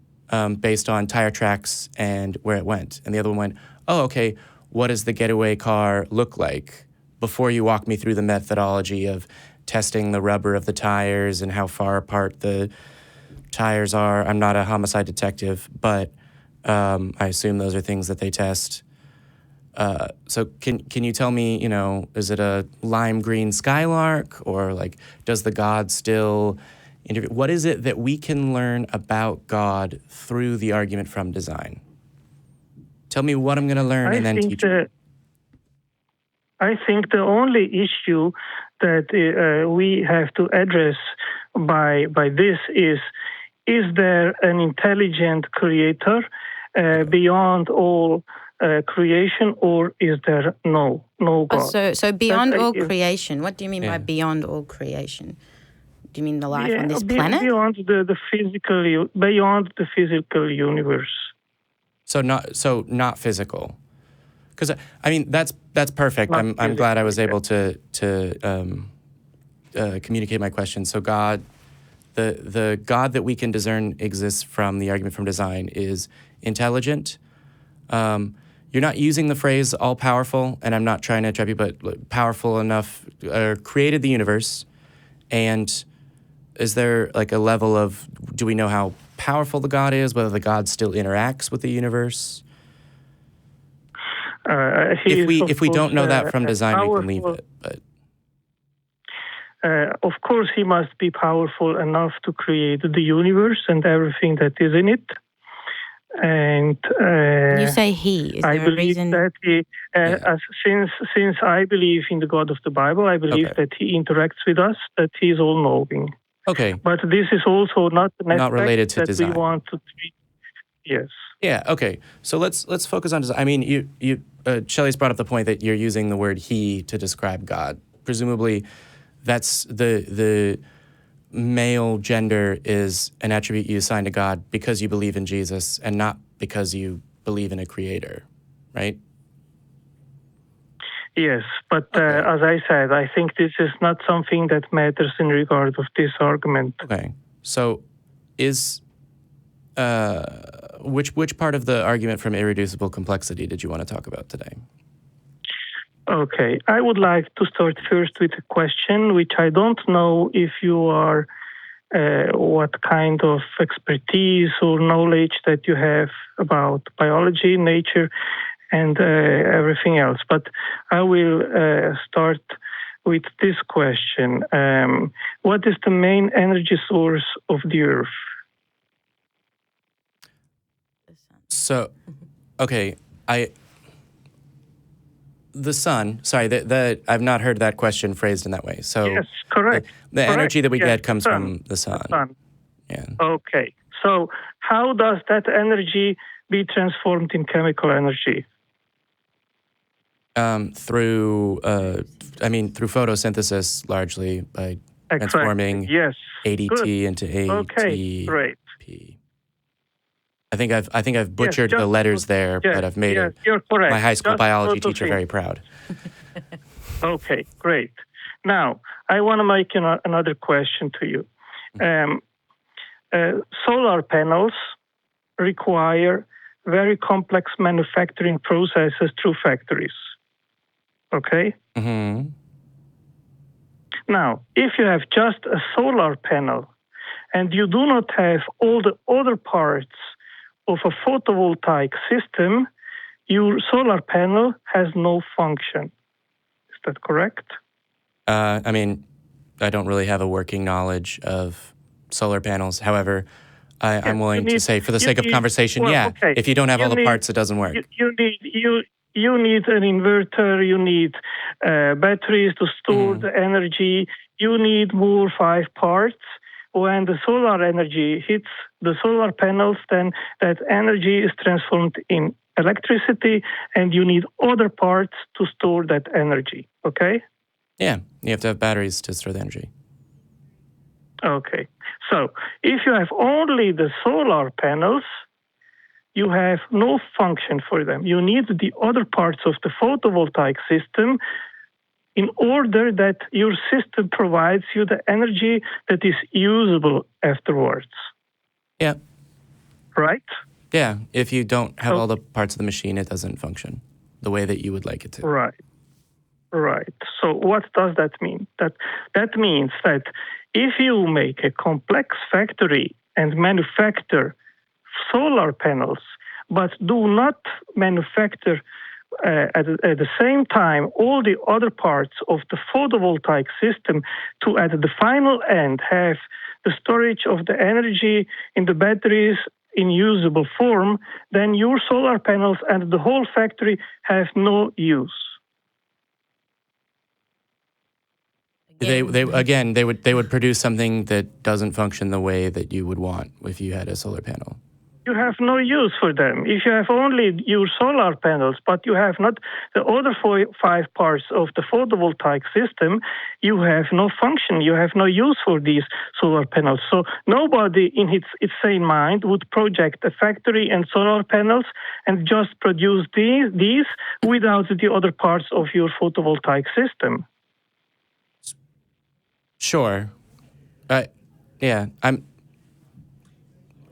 based on tire tracks and where it went. And the other one went, oh, okay, what does the getaway car look like? Before you walk me through the methodology of testing the rubber of the tires and how far apart the tires are. I'm not a homicide detective, but I assume those are things that they test. So can you tell me, is it a lime green skylark, or like, does the God still interview. What is it that we can learn about God through the argument from design? Tell me what I'm going to learn and then teach you. I think the only issue that we have to address by this is there an intelligent creator beyond all creation, or is there no God? So beyond all creation, what do you mean by beyond all creation? Do you mean the life on this planet? Beyond the physical universe. So not physical. Because I mean that's perfect. I'm glad I was able to communicate my question. So God, the God that we can discern exists from the argument from design is intelligent. You're not using the phrase all powerful, and I'm not trying to trap you, but powerful enough, created the universe. And is there like a level of, do we know how powerful the God is, whether the God still interacts with the universe? If we don't know that from design, we can leave it. But of course, he must be powerful enough to create the universe and everything that is in it. And you say he. Is I there believe a reason? that since I believe in the God of the Bible, I believe that he interacts with us, that he is all-knowing. Okay. But this is also not an aspect related to that design. We want to treat. Yes. Yeah. Okay. So let's focus on design. I mean, you Shelley's brought up the point that you're using the word he to describe God. Presumably, that's the male gender is an attribute you assign to God because you believe in Jesus and not because you believe in a creator, right? Yes, but as I said, I think this is not something that matters in regard of this argument. Okay. So is which part of the argument from irreducible complexity did you want to talk about today? Okay, I would like to start first with a question, which I don't know if you are, what kind of expertise or knowledge that you have about biology, nature, and everything else. But I will start with this question. What is the main energy source of the Earth? So, okay, the sun. Sorry, I've not heard that question phrased in that way. So yes, correct. The correct. energy that we get comes sun. from the sun. The sun. Yeah. Okay. So how does that energy be transformed in chemical energy? Through photosynthesis, largely by transforming ADT into ATP. Okay, great. I think I've butchered the letters there, but I've made my high school biology teacher very proud. Okay, great. Now, I want to make another question to you. Solar panels require very complex manufacturing processes through factories. Okay? Mm-hmm. Now, if you have just a solar panel and you do not have all the other parts of a photovoltaic system, your solar panel has no function. Is that correct? I mean, I don't really have a working knowledge of solar panels. However, I'm willing to say, for the sake of conversation, okay. If you don't have all the parts, it doesn't work. You need an inverter, you need batteries to store the energy, you need more 5 parts. When the solar energy hits the solar panels, then that energy is transformed in electricity, and you need other parts to store that energy, okay? Yeah, you have to have batteries to store the energy. Okay, so if you have only the solar panels, you have no function for them. You need the other parts of the photovoltaic system in order that your system provides you the energy that is usable afterwards. Yeah. Right? Yeah. If you don't have all the parts of the machine, it doesn't function the way that you would like it to. Right. Right. So what does that mean? That means that if you make a complex factory and manufacture solar panels, but do not manufacture at the same time all the other parts of the photovoltaic system to, at the final end, have the storage of the energy in the batteries in usable form, then your solar panels and the whole factory have no use. They would produce something that doesn't function the way that you would want if you had a solar panel. You have no use for them. If you have only your solar panels, but you have not the other 5 parts of the photovoltaic system, you have no function. You have no use for these solar panels. So nobody in its sane mind would project a factory and solar panels and just produce these without the other parts of your photovoltaic system. Sure. Yeah,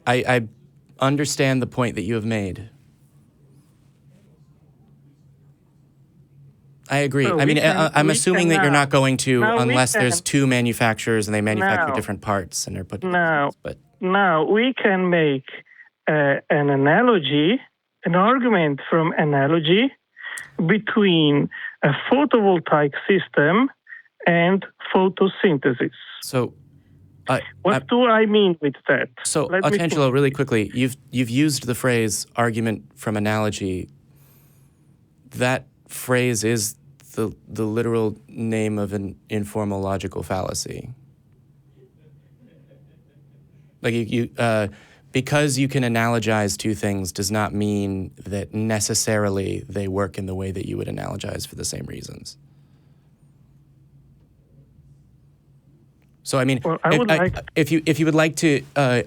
I understand the point that you have made. I agree. So I'm assuming that you're not going to unless there's can, 2 manufacturers and they manufacture different parts and they're put together. Now we can make an analogy, an argument from analogy between a photovoltaic system and photosynthesis. So, what do I mean with that? So, Otengelo, really quickly, you've used the phrase "argument from analogy." That phrase is the literal name of an informal logical fallacy. Like because you can analogize 2 things does not mean that necessarily they work in the way that you would analogize for the same reasons. So, if you would like to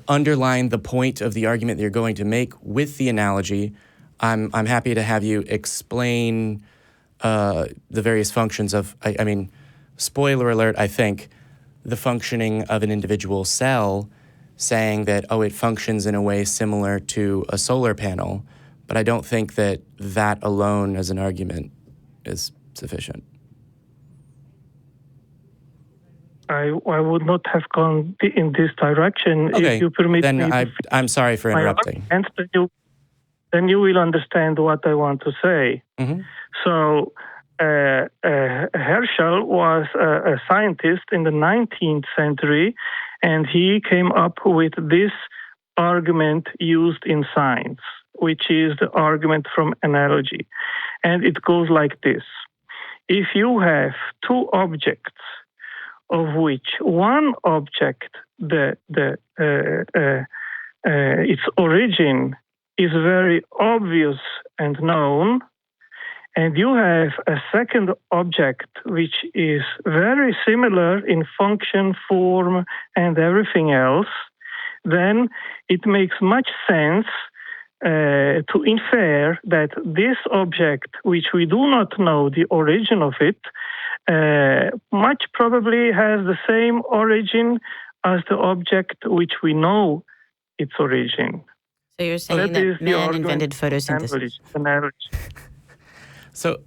underline the point of the argument that you're going to make with the analogy, I'm happy to have you explain the various functions of, spoiler alert, I think, the functioning of an individual cell, saying that, it functions in a way similar to a solar panel, but I don't think that alone as an argument is sufficient. I would not have gone in this direction if you permit then me. I'm sorry for interrupting. Then you will understand what I want to say. Mm-hmm. So Herschel was a scientist in the 19th century, and he came up with this argument used in science, which is the argument from analogy. And it goes like this. If you have 2 objects, of which one object, its origin is very obvious and known, and you have a second object which is very similar in function, form, and everything else, then it makes much sense to infer that this object, which we do not know the origin of it, much probably has the same origin as the object which we know its origin. So you're saying that man invented photosynthesis. Analogy. So,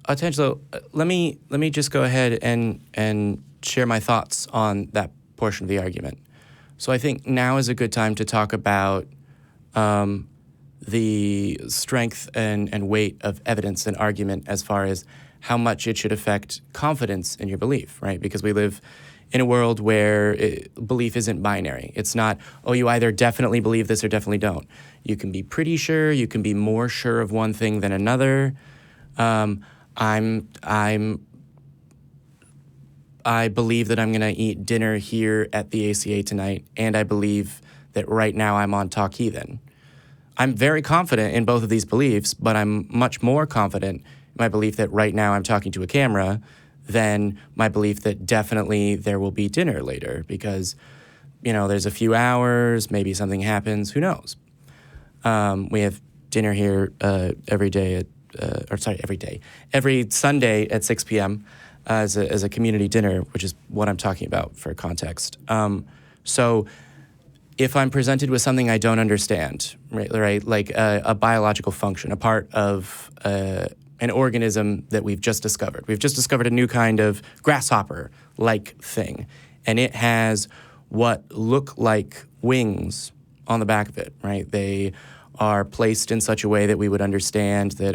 Otengelo, let me just go ahead and share my thoughts on that portion of the argument. So I think now is a good time to talk about the strength and weight of evidence and argument as far as how much it should affect confidence in your belief, right? Because we live in a world where belief isn't binary. It's not, you either definitely believe this or definitely don't. You can be pretty sure, you can be more sure of one thing than another. I believe that I'm going to eat dinner here at the ACA tonight, and I believe that right now I'm on Talk Heathen. I'm very confident in both of these beliefs, but I'm much more confident in my belief that right now I'm talking to a camera than my belief that definitely there will be dinner later because, there's a few hours, maybe something happens, who knows? We have dinner here every Sunday at 6 p.m. As a community dinner, which is what I'm talking about for context. So if I'm presented with something I don't understand, right, like a biological function, a part of an organism that we've just discovered. We've just discovered a new kind of grasshopper-like thing, and it has what look like wings on the back of it, right? They are placed in such a way that we would understand that,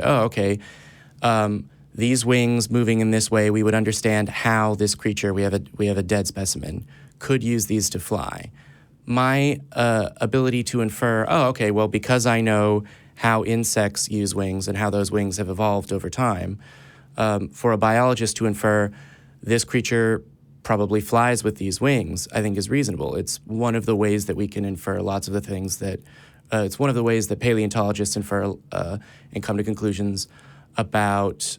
these wings moving in this way, we would understand how this creature, we have a dead specimen, could use these to fly. My ability to infer, okay, well, because I know how insects use wings and how those wings have evolved over time, for a biologist to infer this creature probably flies with these wings, I think is reasonable. It's one of the ways that we can infer lots of the things that, it's one of the ways that paleontologists infer and come to conclusions about,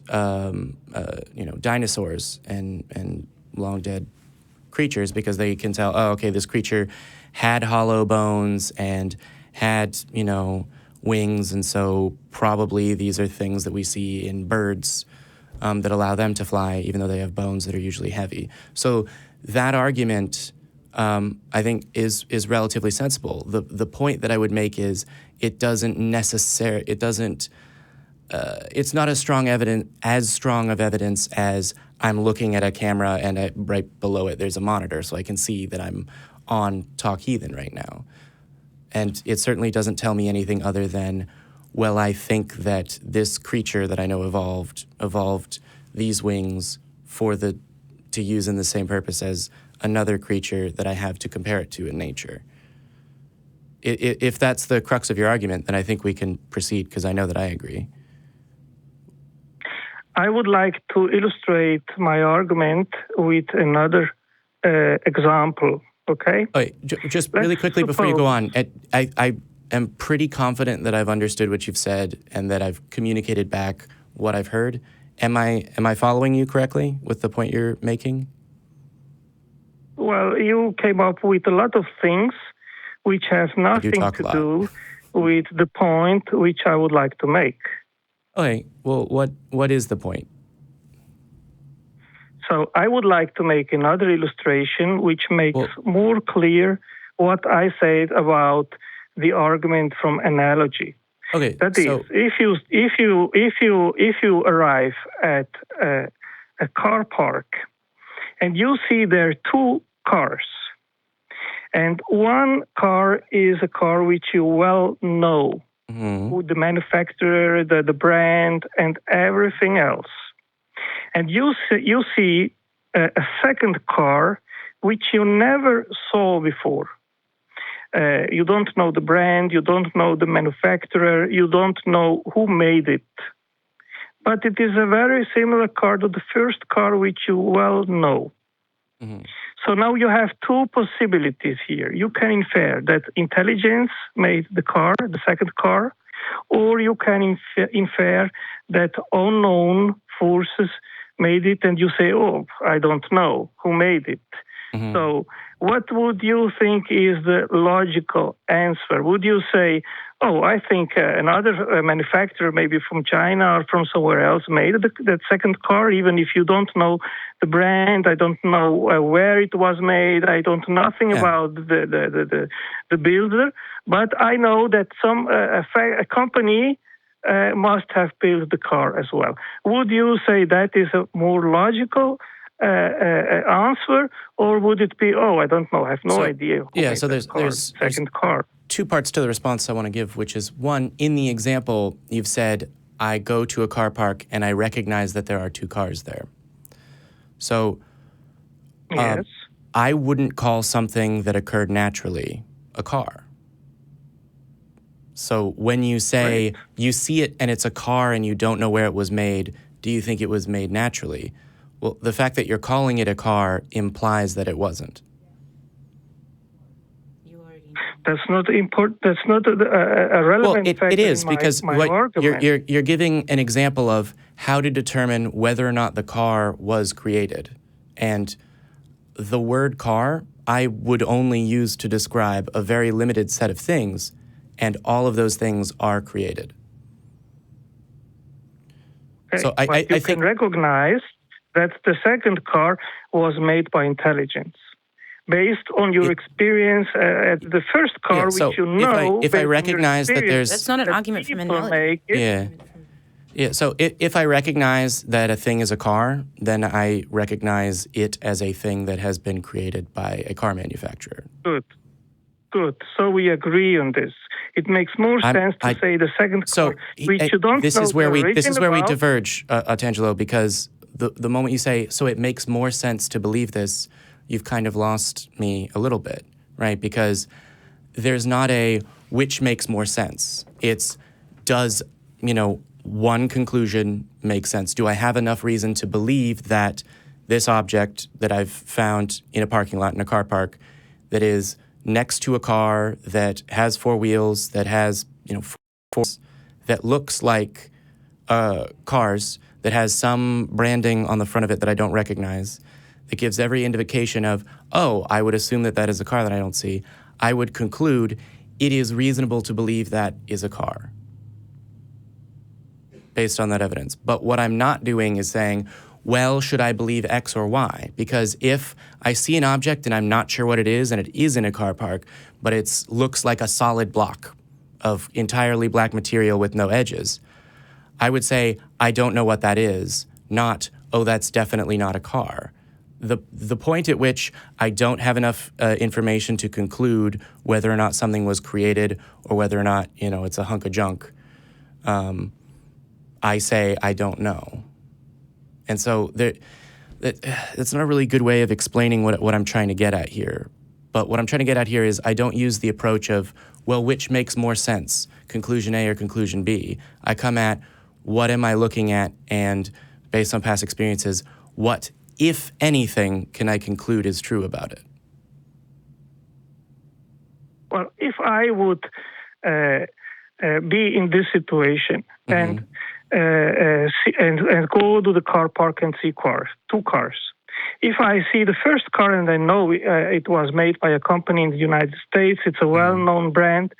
dinosaurs and long dead creatures, because they can tell, okay, this creature had hollow bones and had, wings, and so probably these are things that we see in birds that allow them to fly, even though they have bones that are usually heavy. So that argument, I think, is relatively sensible. The point that I would make is it's not as strong of evidence as I'm looking at a camera and right below it there's a monitor, so I can see that I'm on Talk Heathen right now. And it certainly doesn't tell me anything other than, well, I think that this creature that I know evolved these wings to use in the same purpose as another creature that I have to compare it to in nature. If that's the crux of your argument, then I think we can proceed, because I know that I agree. I would like to illustrate my argument with another example, okay? Okay, just really quickly before you go on, I am pretty confident that I've understood what you've said and that I've communicated back what I've heard. Am I following you correctly with the point you're making? Well, you came up with a lot of things which have nothing to do with the point which I would like to make. Okay, well, what is the point? So I would like to make another illustration which makes more clear what I said about the argument from analogy. Okay, that is, if you arrive at a car park and you see there are two cars, and one car is a car which you well know, the manufacturer, the brand, and everything else. And you see a second car which you never saw before. You don't know the brand, you don't know the manufacturer, you don't know who made it. But it is a very similar car to the first car which you well know. Mm-hmm. So now you have two possibilities here. You can infer that intelligence made the car, the second car, or you can infer that unknown forces made it, and you say, I don't know who made it. Mm-hmm. So what would you think is the logical answer? Would you say, I think another manufacturer, maybe from China or from somewhere else, made that second car, even if you don't know the brand, I don't know where it was made, I don't know nothing about the builder, but I know that a company must have built the car as well. Would you say that is a more logical answer, or would it be, I don't know, I have no idea. So there's second car. Two parts to the response I want to give, which is, one, in the example, you've said, I go to a car park and I recognize that there are two cars there. So yes. I wouldn't call something that occurred naturally a car. So when you say you see it and it's a car and you don't know where it was made, do you think it was made naturally? Well, the fact that you're calling it a car implies that it wasn't. That's not important. That's not a relevant factor. It is, because you're giving an example of how to determine whether or not the car was created. And the word car, I would only use to describe a very limited set of things, and all of those things are created. Okay, so I think can recognize that the second car was made by intelligence, based on your experience at the first car, which you know. If I recognize that that's not an argument from analogy. So if I recognize that a thing is a car, then I recognize it as a thing that has been created by a car manufacturer. Good. So we agree on this. It makes more sense to say the second car, which you don't this know is where the we origin this is where we about. diverge, Otengelo, because the moment you say, so it makes more sense to believe this, you've kind of lost me a little bit, right? Because there's not a which makes more sense. It's does, one conclusion make sense? Do I have enough reason to believe that this object that I've found in a parking lot, in a car park, that is next to a car, that has four wheels, that has, four, that looks like cars, that has some branding on the front of it that I don't recognize, that gives every indication of, oh, I would assume that is a car that I don't see. I would conclude it is reasonable to believe that is a car based on that evidence. But what I'm not doing is saying, well, should I believe X or Y? Because if I see an object and I'm not sure what it is, and it is in a car park, but it looks like a solid block of entirely black material with no edges, I would say, I don't know what that is, not, oh, that's definitely not a car. The point at which I don't have enough information to conclude whether or not something was created or whether or not, it's a hunk of junk, I say I don't know. And so that's not a really good way of explaining what I'm trying to get at here. But what I'm trying to get at here is I don't use the approach of, well, which makes more sense, conclusion A or conclusion B. I come at what am I looking at, and based on past experiences, what, if anything, can I conclude is true about it? Well, if I would be in this situation and go to the car park and see two cars. If I see the first car and I know it was made by a company in the United States, it's a well-known brand,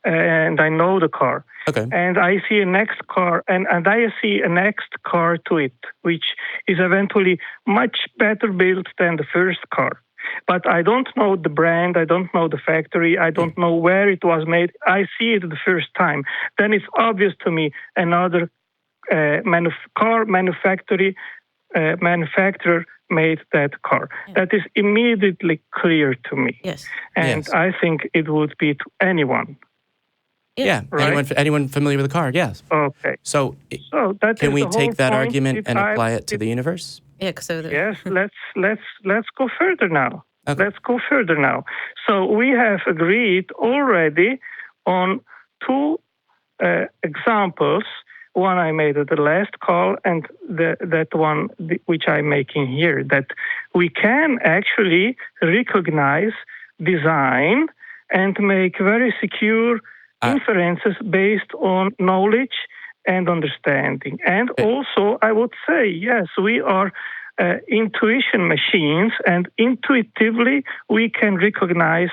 and I know the car. Okay. And I see a next car, and I see a next car to it, which is eventually much better built than the first car. But I don't know the brand, I don't know the factory, I don't know where it was made. I see it the first time. Then it's obvious to me another car manufacturer made that car. Yeah. That is immediately clear to me. Yes. And yes. I think it would be to anyone. Yeah, right? anyone familiar with a car, yes. Okay. So that can we take that point argument and apply it to the universe? Yeah, yes, let's go further now. Okay. Let's go further now. So we have agreed already on two examples. One I made at the last call, and that one which I'm making here, that we can actually recognize design and make very secure inferences based on knowledge and understanding. And also, I would say, yes, we are intuition machines, and intuitively we can recognize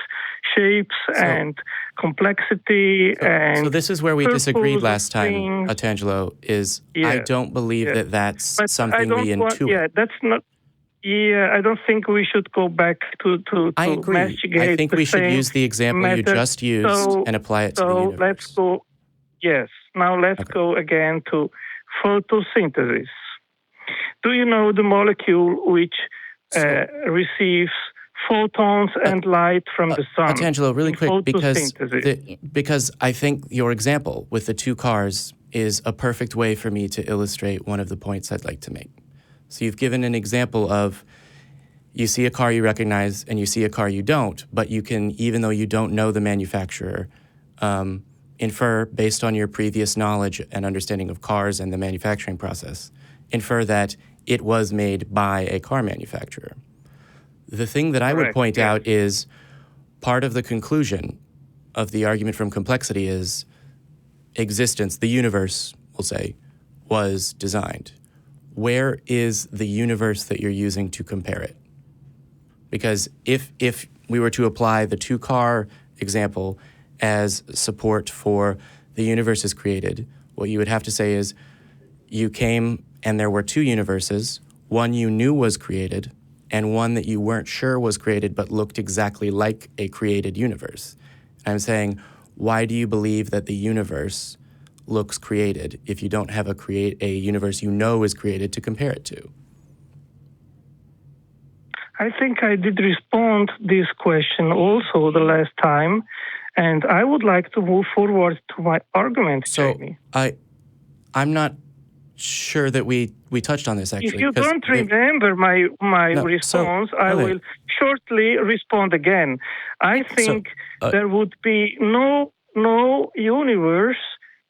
shapes and complexity. So this is where we disagreed last time, Otengelo, is I don't believe that's something we intuit. That's not. Yeah, I don't think we should go back to I agree. Mastigate. I think we should use the example you just used and apply it to the universe. Let's go. Yes. Now let's go again to photosynthesis. Do you know the molecule which receives photons and light from the sun? Otengelo, really quick, because I think your example with the two cars is a perfect way for me to illustrate one of the points I'd like to make. So you've given an example of you see a car you recognize and you see a car you don't, but you can, even though you don't know the manufacturer, infer based on your previous knowledge and understanding of cars and the manufacturing process, infer that it was made by a car manufacturer. The thing that I would point out is part of the conclusion of the argument from complexity is existence, the universe, we'll say, was designed. Where is the universe that you're using to compare it? Because if we were to apply the two-car example as support for the universe is created, what you would have to say is you came and there were two universes, one you knew was created and one that you weren't sure was created but looked exactly like a created universe. And I'm saying, why do you believe that the universe looks created if you don't have a universe you know is created to compare it to? I think I did respond this question also the last time, And I would like to move forward to my argument, So Jamie. I'm not sure that we touched on this, actually. If you don't remember my response, I will shortly respond again. I think there would be no universe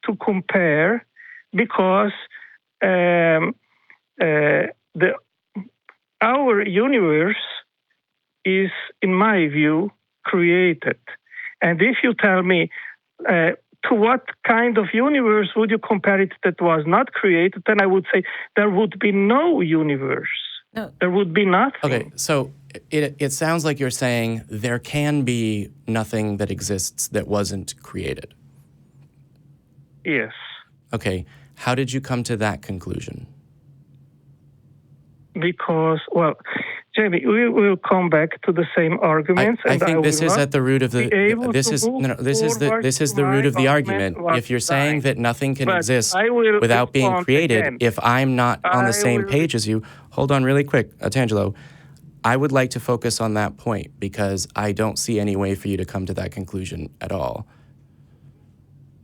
to compare because our universe is, in my view, created. And if you tell me to what kind of universe would you compare it that was not created, then I would say there would be no universe. No. There would be nothing. Okay, so it sounds like you're saying there can be nothing that exists that wasn't created. Yes. Okay, how did you come to that conclusion? Because, well, Jamie, we will come back to the same arguments. I think this is at the root of the. This is the root of the argument. If you're saying that nothing can exist without being created, again. If I'm not on the same page as you, hold on really quick, Otengelo. I would like to focus on that point because I don't see any way for you to come to that conclusion at all,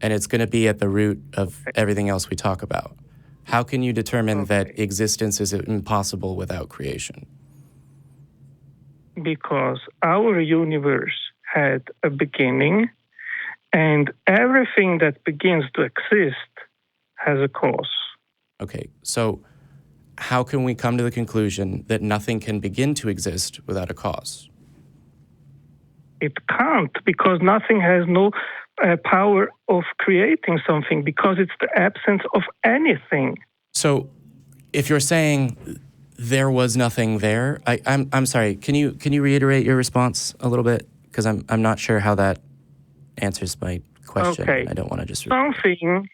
and it's going to be at the root of everything else we talk about. How can you determine that existence is impossible without creation? Because our universe had a beginning, and everything that begins to exist has a cause. Okay, so how can we come to the conclusion that nothing can begin to exist without a cause? It can't, because nothing has no power of creating something, because it's the absence of anything. So, if you're saying there was nothing there, I'm sorry. Can you reiterate your response a little bit? Because I'm not sure how that answers my question. Okay. I don't want to just something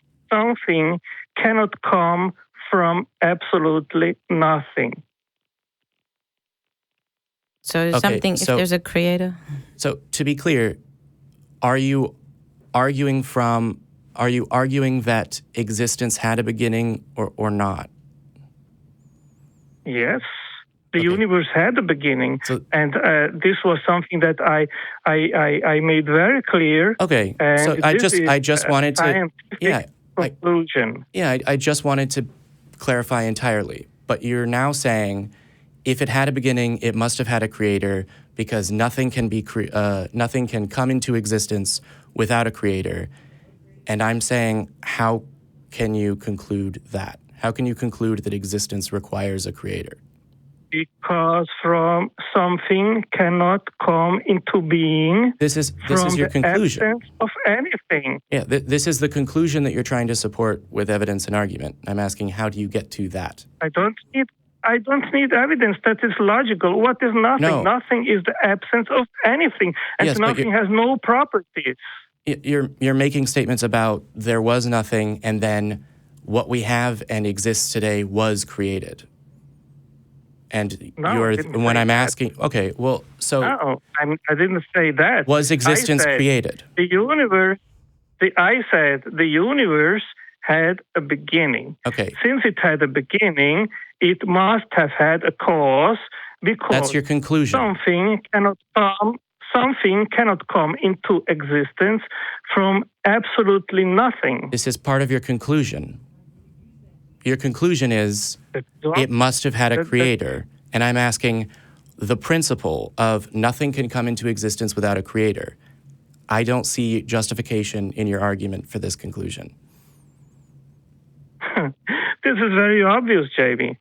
cannot come from absolutely nothing. So something, if there's a creator. So to be clear, are you arguing that existence had a beginning or not? Yes, the universe had a beginning, and this was something that I made very clear. Okay, so I just wanted to conclusion. I just wanted to clarify entirely. But you're now saying, if it had a beginning, it must have had a creator, because nothing can come into existence without a creator. And I'm saying, how can you conclude that? How can you conclude that existence requires a creator? Because from something cannot come into being. This is your conclusion. From the absence of anything. Yeah, this is the conclusion that you're trying to support with evidence and argument. I'm asking, how do you get to that? I don't need evidence. That is logical. What is nothing? No. Nothing is the absence of anything, and nothing has no properties. You're making statements about there was nothing, and then what we have and exists today was created. And when I'm asking, okay, well, so no, I didn't say that. Was existence created? The universe. I said the universe had a beginning. Okay. Since it had a beginning, it must have had a cause, because that's your conclusion. Something cannot come into existence from absolutely nothing. This is part of your conclusion. Your conclusion is it must have had a creator. And I'm asking, the principle of nothing can come into existence without a creator. I don't see justification in your argument for this conclusion. This is very obvious, Jamie.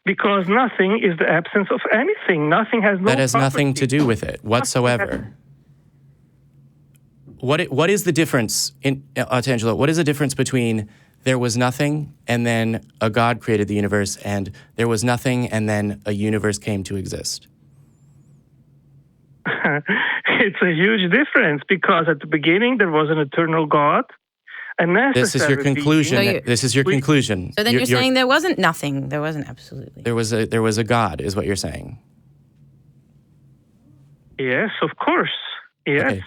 Because nothing is the absence of anything. Nothing has no That has property. Nothing to do with it whatsoever. What is the difference, Otengelo, what is the difference between there was nothing and then a God created the universe, and there was nothing and then a universe came to exist? It's a huge difference, because at the beginning there was an eternal God. This is your conclusion. This is your conclusion. So then you're saying there wasn't nothing. There wasn't absolutely. There was a God, is what you're saying. Yes, of course. Yes. Okay.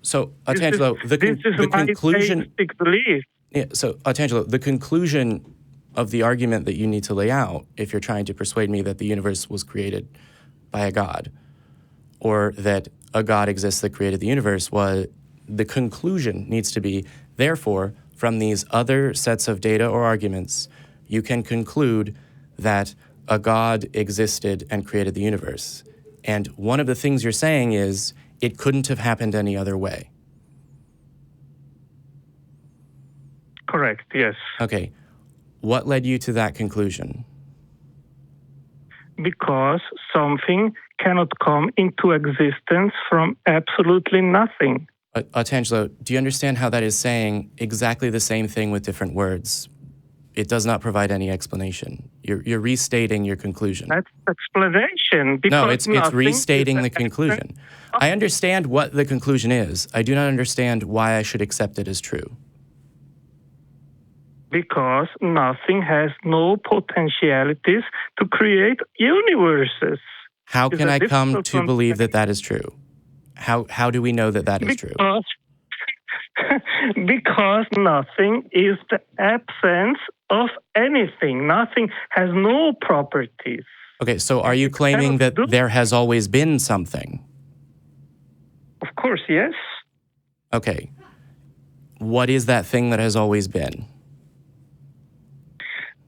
So, Otengelo, the conclusion. Belief. Yeah. So, Otengelo, the conclusion of the argument that you need to lay out, if you're trying to persuade me that the universe was created by a God, or that a God exists that created the universe, the conclusion needs to be, therefore, from these other sets of data or arguments, you can conclude that a God existed and created the universe. And one of the things you're saying is, it couldn't have happened any other way. Correct, yes. Okay. What led you to that conclusion? Because something cannot come into existence from absolutely nothing. Otengelo, do you understand how that is saying exactly the same thing with different words? It does not provide any explanation. You're restating your conclusion. That's explanation. No, it's restating the conclusion. I understand what the conclusion is. I do not understand why I should accept it as true. Because nothing has no potentialities to create universes. How can I come to believe that that is true? How do we know that that is true? Because nothing is the absence of anything. Nothing has no properties. Okay, so are you claiming that there has always been something? Of course, yes. Okay. What is that thing that has always been?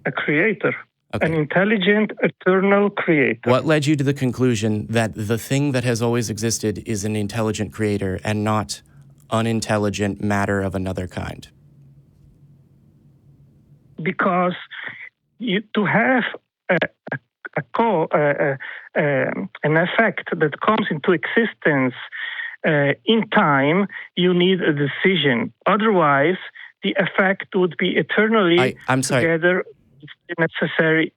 A creator. Okay. An intelligent, eternal creator. What led you to the conclusion that the thing that has always existed is an intelligent creator and not unintelligent matter of another kind? Because to have an effect that comes into existence in time, you need a decision. Otherwise, the effect would be eternally together with the necessary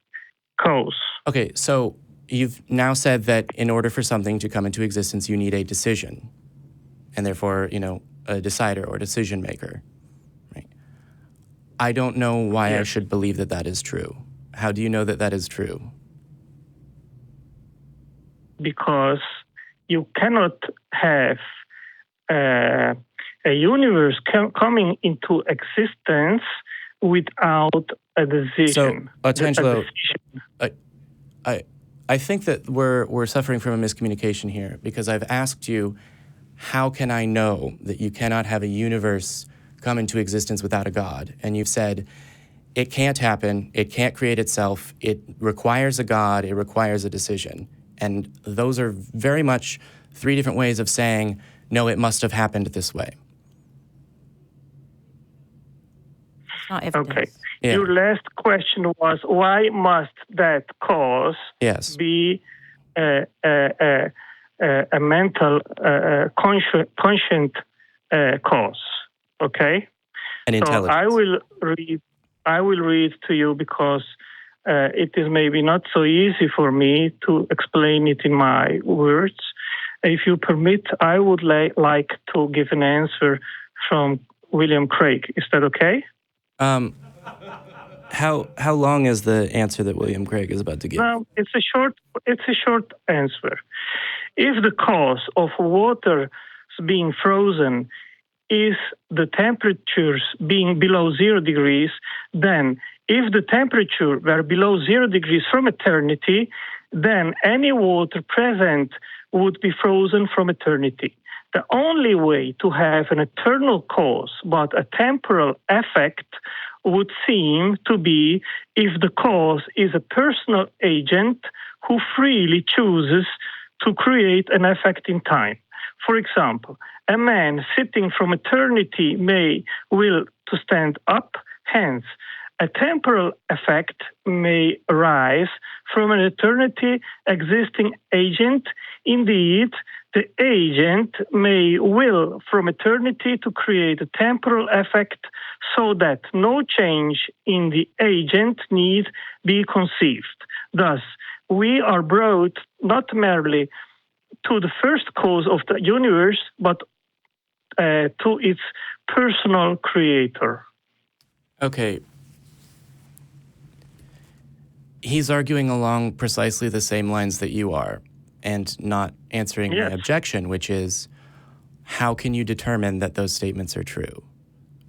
cause. Okay, so you've now said that in order for something to come into existence, you need a decision, and therefore, a decider or decision maker. Right? I don't know why I should believe that that is true. How do you know that that is true? Because you cannot have a universe coming into existence without a decision. So, Otengelo, I think that we're suffering from a miscommunication here, because I've asked you, how can I know that you cannot have a universe come into existence without a God? And you've said, it can't happen, it can't create itself, it requires a God, it requires a decision. And those are very much three different ways of saying, no, it must have happened this way. Not evidence. Okay. Yeah. Your last question was, why must that cause be a mental, conscient cause? Okay. An intelligence. So I will read to you, because it is maybe not so easy for me to explain it in my words. If you permit, I would like to give an answer from William Craig. Is that okay? How long is the answer that William Craig is about to give? No, it's a short answer. If the cause of water being frozen is the temperatures being below 0 degrees, then if the temperature were below 0 degrees from eternity, then any water present would be frozen from eternity. The only way to have an eternal cause but a temporal effect would seem to be if the cause is a personal agent who freely chooses to create an effect in time. For example, a man sitting from eternity may will to stand up, hence a temporal effect may arise from an eternity existing agent. Indeed, the agent may will from eternity to create a temporal effect so that no change in the agent need be conceived. Thus, we are brought not merely to the first cause of the universe, but to its personal creator. Okay. He's arguing along precisely the same lines that you are, and not answering my objection, which is, how can you determine that those statements are true?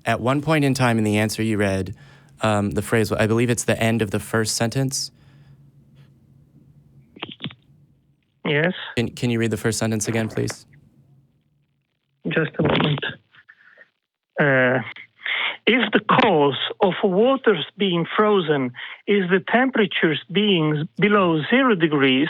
At one point in time in the answer you read, the phrase, I believe it's the end of the first sentence. Yes. Can you read the first sentence again, please? Just a moment. if the cause of waters being frozen is the temperatures being below 0 degrees,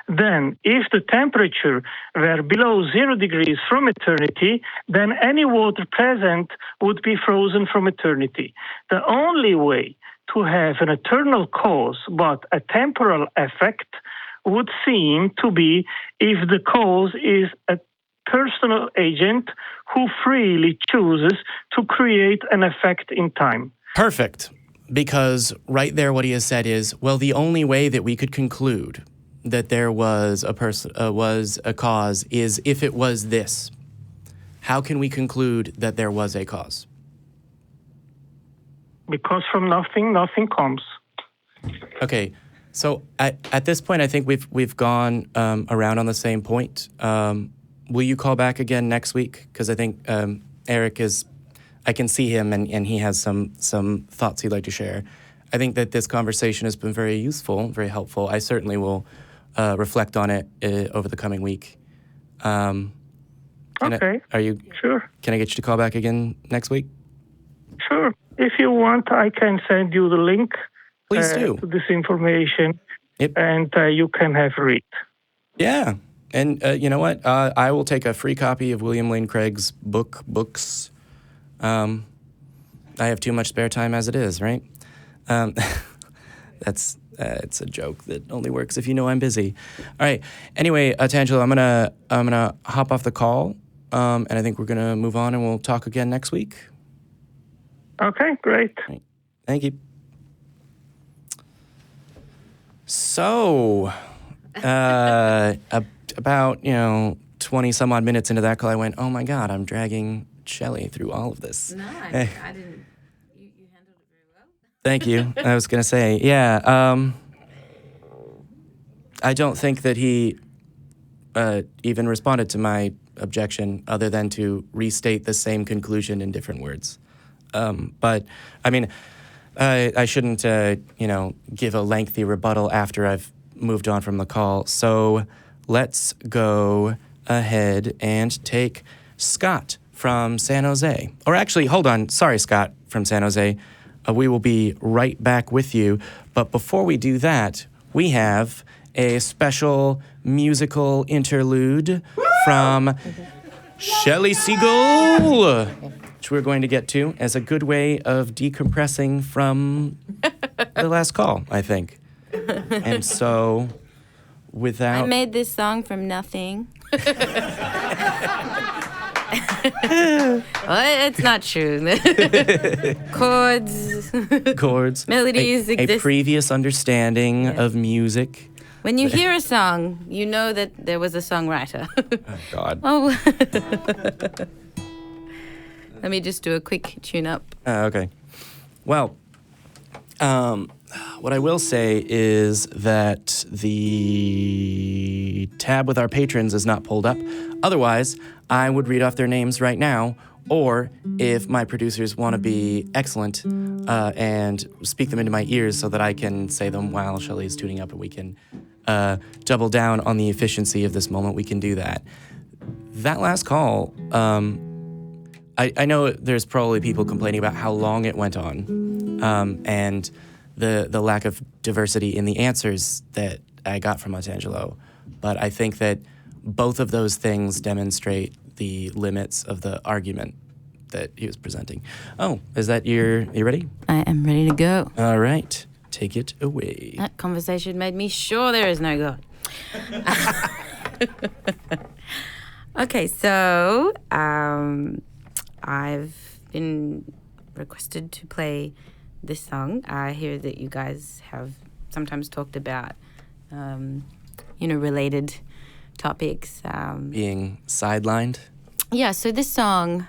then if the temperature were below 0 degrees from eternity, then any water present would be frozen from eternity. The only way to have an eternal cause but a temporal effect would seem to be if the cause is a personal agent who freely chooses to create an effect in time. Perfect. Because right there what he has said is, well, the only way that we could conclude that there was a cause is if it was this. How can we conclude that there was a cause? Because from nothing comes. Okay. So at this point, I think we've gone around on the same point. Will you call back again next week? Because I think Eric I can see him and he has some thoughts he'd like to share. I think that this conversation has been very useful, very helpful. I certainly will reflect on it over the coming week. Okay. Sure. Can I get you to call back again next week? Sure. If you want, I can send you the link. Please do. To this information, Yep. and you can have a read. Yeah. And you know what? I will take a free copy of William Lane Craig's books. I have too much spare time as it is, right? It's a joke that only works if you know I'm busy. All right. Anyway, Otengelo, I'm gonna hop off the call, and I think we're gonna move on, and we'll talk again next week. Okay, great. Right. Thank you. So, about 20 some odd minutes into that call, I went, "Oh my God, I'm dragging Shelley through all of this." No, I didn't. You handled it very well. Thank you. I was gonna say, yeah. I don't think that he even responded to my objection, other than to restate the same conclusion in different words. But I mean, I shouldn't, give a lengthy rebuttal after I've moved on from the call. So let's go ahead and take Scott from San Jose. Or actually, hold on. Sorry, Scott from San Jose. We will be right back with you. But before we do that, we have a special musical interlude from Shelley Segal, which we're going to get to as a good way of decompressing from the last call, I think. And so, without... I made this song from nothing. Well, it's not true. Chords, melodies exist. A previous understanding of music. When you hear a song, you know that there was a songwriter. Oh, God. Oh. Let me just do a quick tune-up. Okay. Well, what I will say is that the tab with our patrons is not pulled up. Otherwise, I would read off their names right now, or if my producers want to be excellent and speak them into my ears so that I can say them while Shelley's tuning up and we can double down on the efficiency of this moment, we can do that. That last call... I know there's probably people complaining about how long it went on, and the lack of diversity in the answers that I got from Otengelo. But I think that both of those things demonstrate the limits of the argument that he was presenting. Oh, is that you ready? I am ready to go. All right, take it away. That conversation made me sure there is no God. Okay, so I've been requested to play this song. I hear that you guys have sometimes talked about, related topics. Being sidelined? Yeah, so this song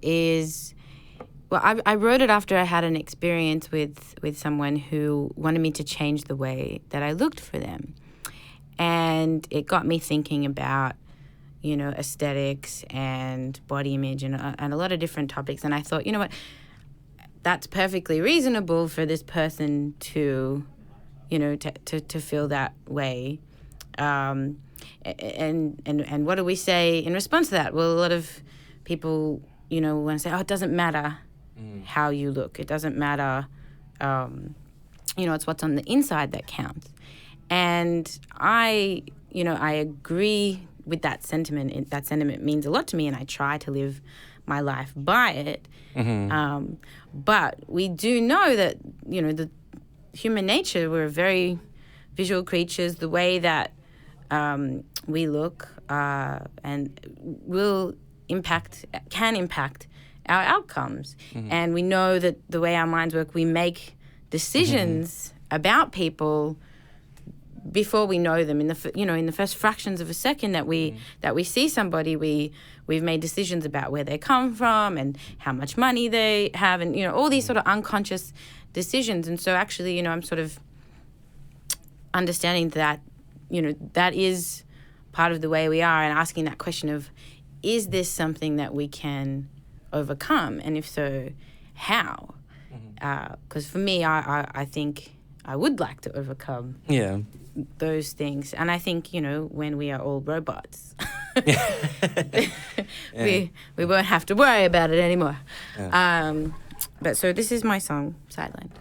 is... Well, I wrote it after I had an experience with someone who wanted me to change the way that I looked for them. And it got me thinking about aesthetics and body image and a lot of different topics. And I thought, you know what, that's perfectly reasonable for this person to, to feel that way. And what do we say in response to that? Well, a lot of people, you know, want to say, oh, it doesn't matter how you look. It doesn't matter, you know, it's what's on the inside that counts. And I agree with that sentiment. That sentiment means a lot to me, and I try to live my life by it. But we do know that, you know, the human nature, we're very visual creatures. The way that we look and can impact our outcomes. And we know that the way our minds work, we make decisions about people before we know them. In the first fractions of a second that we see somebody, we've made decisions about where they come from and how much money they have, and, you know, all these sort of unconscious decisions. And so actually, you know, I'm sort of understanding that, you know, that is part of the way we are, and asking that question of, is this something that we can overcome? And if so, how? Because for me, I think I would like to overcome those things. And I think, you know, when we are all robots, we won't have to worry about it anymore. But so this is my song, Sideline.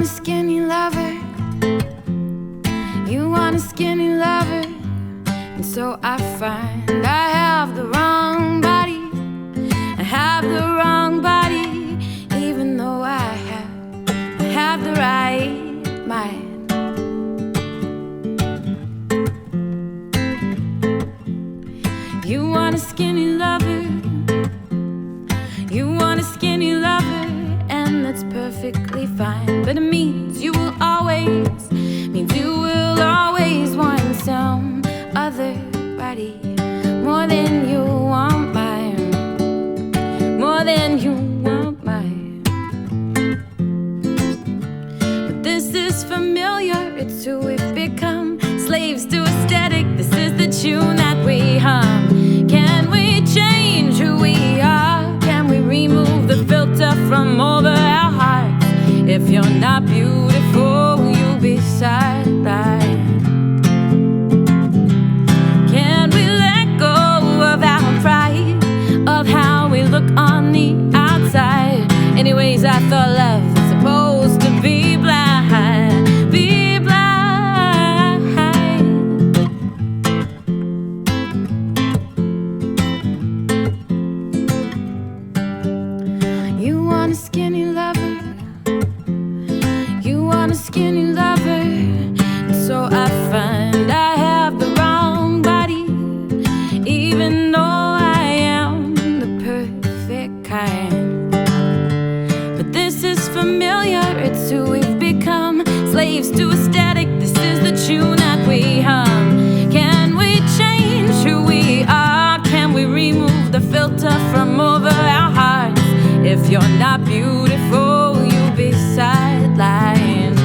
want a skinny lover. You want a skinny lover. And so I find I have the wrong body. I have the wrong body, even though I have the right mind. You want a skinny lover. You want a skinny lover, and that's perfectly fine. But it means you will always want some other body more than you want mine, more than you want mine. But this is familiar, it's who we've become, slaves to aesthetic. This is the tune that we hum. Can we change who we are? Can we remove the filter from over our hearts? If you're not beautiful, you'll be sidelined. Can we let go of our pride, of how we look on the outside? Anyways, I thought love was supposed to be blind, be blind. You want a skinny lover. You want a skinny lover. And so I find I have the wrong body, even though I am the perfect kind. But this is familiar, it's who we've become, slaves to aesthetic. This is the tune that we hum. Can we change who we are? Can we remove the filter from over our hearts? If you're not beautiful, you'll be sidelined.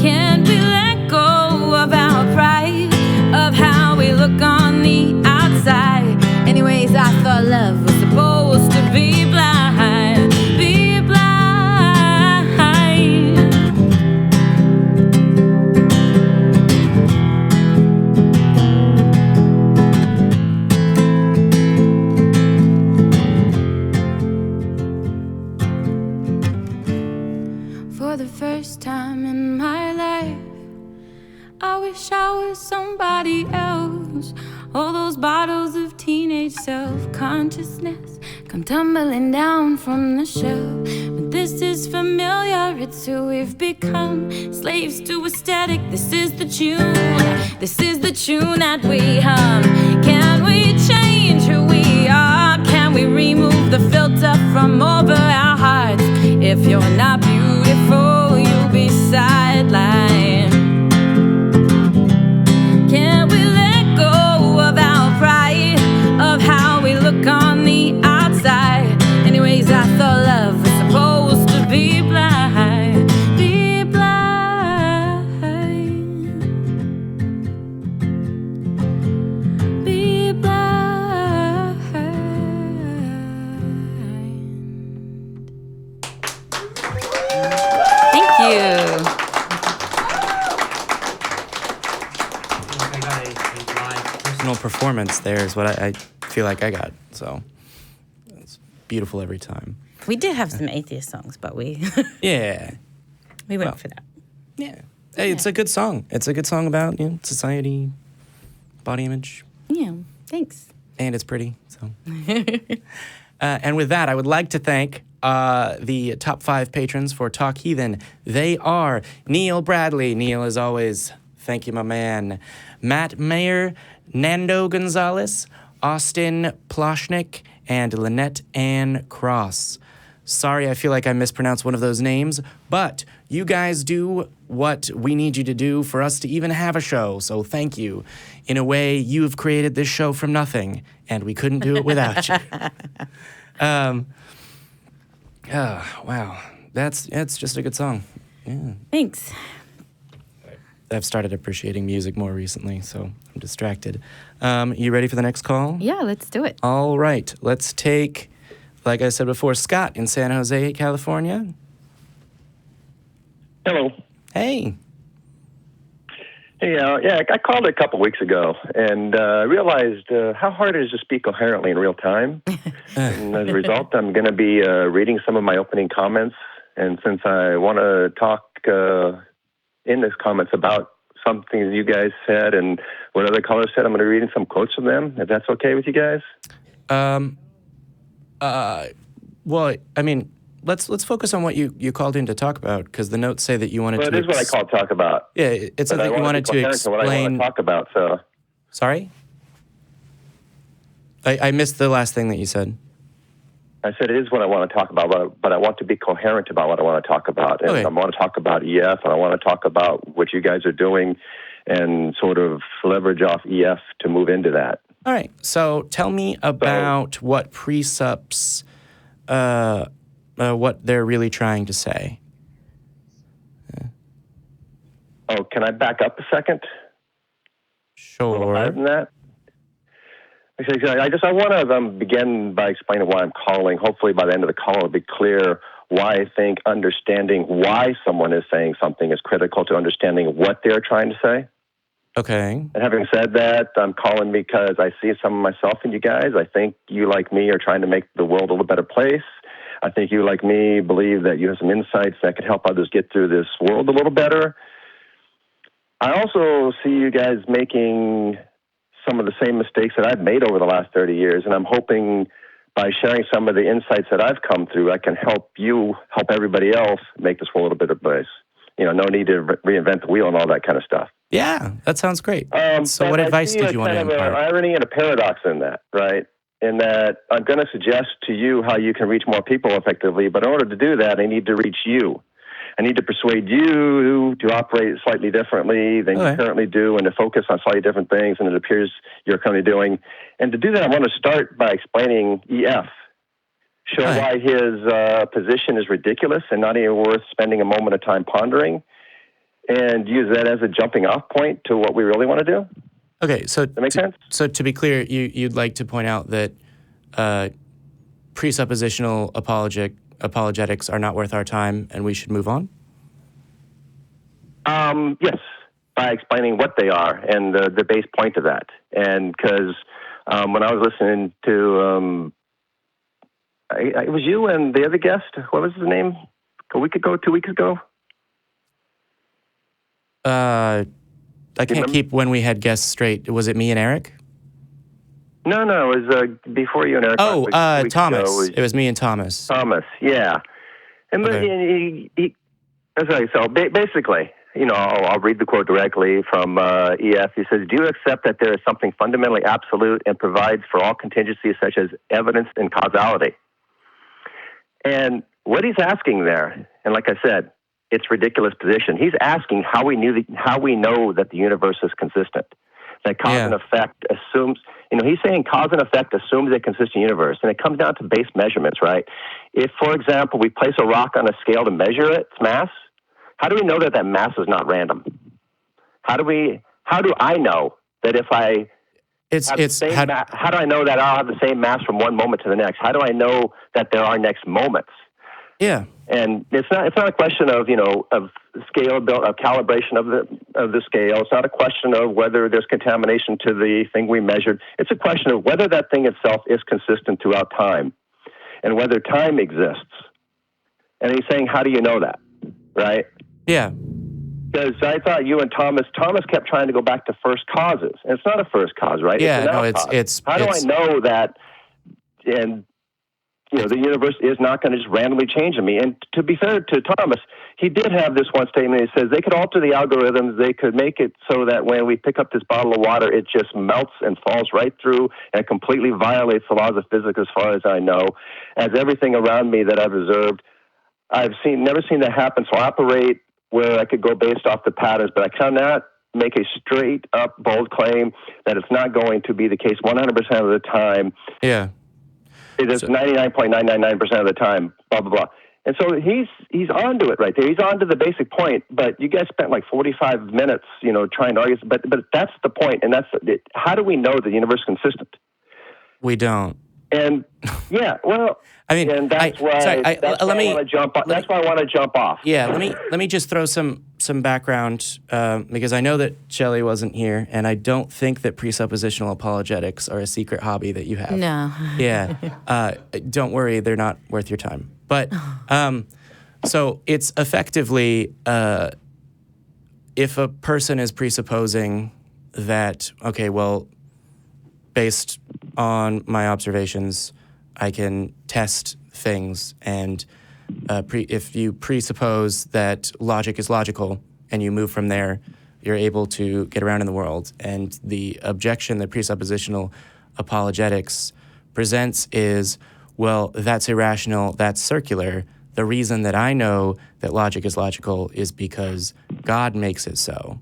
Can we let go of our pride, of how we look on the outside? Anyways, I thought love was supposed to be blind, be blind. For the first time in my life, I wish I was somebody else. All those bottles of teenage self-consciousness come tumbling down from the shelf. But this is familiar, it's who we've become, slaves to aesthetic. This is the tune, this is the tune that we hum. Can we change who we are? Can we remove the filter from over our hearts? If you're not beautiful, you'll be sidelined. Can we let go of our pride, of how we look on the outside? Anyways, I thought love was supposed to be blind, be blind. I got a live personal performance there is what I feel like I got. So it's beautiful every time. We did have some atheist songs, but we Yeah. we went for that. Yeah. Hey, it's a good song. It's a good song about society, body image. Yeah, thanks. And it's pretty. So, and with that, I would like to thank the top 5 patrons for Talk Heathen. They are Neil Bradley. Neil, as always, thank you, my man. Matt Mayer, Nando Gonzalez, Austin Ploshnik, and Lynette Ann Cross. Sorry, I feel like I mispronounced one of those names, but you guys do what we need you to do for us to even have a show, so thank you. In a way, you've created this show from nothing, and we couldn't do it without you. Wow. That's just a good song. Yeah. Thanks. I've started appreciating music more recently, so I'm distracted. You ready for the next call? Yeah, let's do it. All right. Let's take, like I said before, Scott in San Jose, California. Hello. Hey. Hey, I called a couple weeks ago and realized how hard it is to speak coherently in real time. And as a result, I'm going to be reading some of my opening comments. And since I want to talk in these comments about something that you guys said and what other callers said, I'm going to be reading some quotes from them, if that's okay with you guys. Well, I mean, let's focus on what you called in to talk about, because the notes say that you wanted to... Well, it is what I called talk about. Yeah, it said that you wanted to explain... what I want to talk about, so... Sorry? I missed the last thing that you said. I said it is what I want to talk about, but I want to be coherent about what I want to talk about. And Okay. I want to talk about EF, and I want to talk about what you guys are doing and sort of leverage off EF to move into that. All right. So tell me about what Presup's... what they're really trying to say. Oh, can I back up a second? Sure. Higher than that? I want to begin by explaining why I'm calling. Hopefully by the end of the call it'll be clear why I think understanding why someone is saying something is critical to understanding what they're trying to say. Okay. And having said that, I'm calling because I see some of myself in you guys. I think you, like me, are trying to make the world a little better place. I think you, like me, believe that you have some insights that can help others get through this world a little better. I also see you guys making some of the same mistakes that I've made over the last 30 years, and I'm hoping by sharing some of the insights that I've come through, I can help you, help everybody else make this world a better place. No need to reinvent the wheel and all that kind of stuff. Yeah, that sounds great. So what advice did you want to impart? An irony and a paradox in that, right? In that I'm going to suggest to you how you can reach more people effectively, but in order to do that, I need to reach you. I need to persuade you to operate slightly differently than you currently do and to focus on slightly different things than it appears you're currently doing. And to do that, I want to start by explaining EF. Show why his position is ridiculous and not even worth spending a moment of time pondering, and use that as a jumping off point to what we really want to do. Okay, so that make sense? So to be clear, you'd like to point out that presuppositional apologetics are not worth our time and we should move on? Yes, by explaining what they are and the base point of that. And because when I was listening to, it was you and the other guest, what was his name? A week ago, 2 weeks ago? I can't keep when we had guests straight. Was it me and Eric? No, it was before you and Eric. Thomas. It was me and Thomas. Thomas, yeah. And so basically, I'll read the quote directly from EF. He says, "Do you accept that there is something fundamentally absolute and provides for all contingencies such as evidence and causality?" And what he's asking there, and like I said, it's ridiculous position. He's asking how we know that the universe is consistent. That cause and effect assumes, he's saying cause and effect assumes a consistent universe. And it comes down to base measurements, right? If, for example, we place a rock on a scale to measure its mass, how do we know that mass is not random? How do I know that if I how do I know that I'll have the same mass from one moment to the next? How do I know that there are next moments? Yeah. And it's not a question of, of scale built, of calibration of the scale. It's not a question of whether there's contamination to the thing we measured. It's a question of whether that thing itself is consistent throughout time and whether time exists. And he's saying, how do you know that? Right? Yeah. Because I thought you and Thomas kept trying to go back to first causes. And it's not a first cause, right? Yeah, it's how do I know that? And the universe is not going to just randomly change on me. And to be fair to Thomas, he did have this one statement. He says they could alter the algorithms. They could make it so that when we pick up this bottle of water, it just melts and falls right through and completely violates the laws of physics as far as I know. As everything around me that I've observed, I've never seen that happen. So I operate where I could go based off the patterns, but I cannot make a straight up bold claim that it's not going to be the case 100% of the time. Yeah. It is 99.999% of the time, blah, blah, blah. And so he's on to it right there. He's on to the basic point, but you guys spent like 45 minutes, trying to argue. But that's the point, and how do we know the universe is consistent? We don't. And yeah, well, I mean, and that's why I want to jump off. That's why I want to jump off. Yeah, let me just throw some background because I know that Shelley wasn't here, and I don't think that presuppositional apologetics are a secret hobby that you have. No. Yeah. Don't worry, they're not worth your time. But so it's effectively if a person is presupposing that, okay, well, based on my observations, I can test things, and if you presuppose that logic is logical and you move from there, you're able to get around in the world. And the objection that presuppositional apologetics presents is, well, that's irrational, that's circular. The reason that I know that logic is logical is because God makes it so.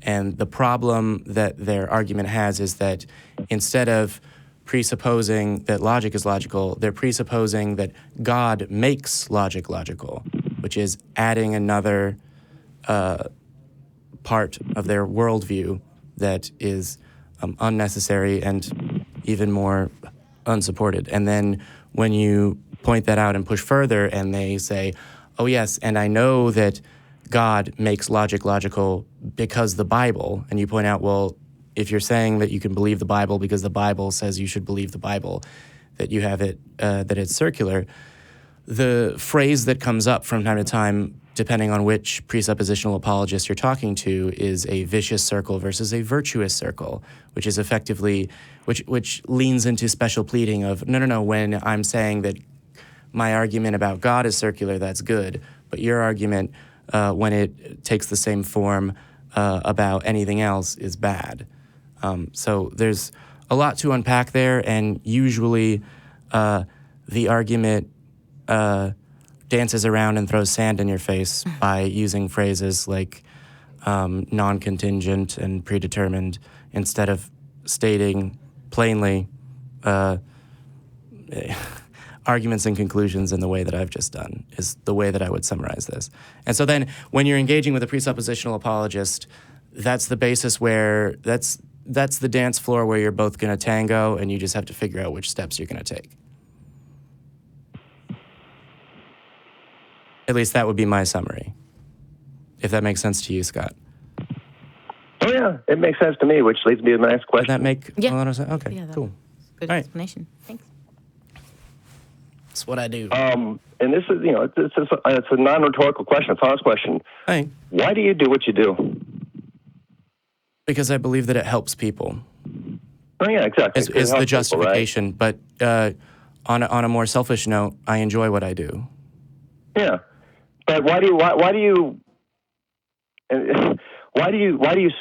And the problem that their argument has is that instead of presupposing that logic is logical, they're presupposing that God makes logic logical, which is adding another part of their worldview that is unnecessary and even more unsupported. And then when you point that out and push further and they say, oh yes, and I know that God makes logic logical because the Bible, and you point out, well, if you're saying that you can believe the Bible because the Bible says you should believe the Bible, that you have it, that it's circular, the phrase that comes up from time to time, depending on which presuppositional apologist you're talking to, is a vicious circle versus a virtuous circle, which is effectively, which leans into special pleading of, no, when I'm saying that my argument about God is circular, that's good, but your argument, when it takes the same form about anything else, is bad. So there's a lot to unpack there, and usually the argument dances around and throws sand in your face by using phrases like non-contingent and predetermined instead of stating plainly arguments and conclusions in the way that I've just done is the way that I would summarize this. And so then when you're engaging with a presuppositional apologist, that's the basis where that's the dance floor where you're both going to tango, and you just have to figure out which steps you're going to take. At least that would be my summary, if that makes sense to you, Scott. Oh, yeah, it makes sense to me, which leads me to my next question. Does that make a lot of sense? Okay, yeah, cool. Good All explanation. Thanks. That's what I do. And this is, it's a non-rhetorical question, it's an honest question. Hey. Why do you do what you do? Because I believe that it helps people. Oh, yeah, exactly. Is the justification. People, right? But on a more selfish note, I enjoy what I do. Yeah. But why do you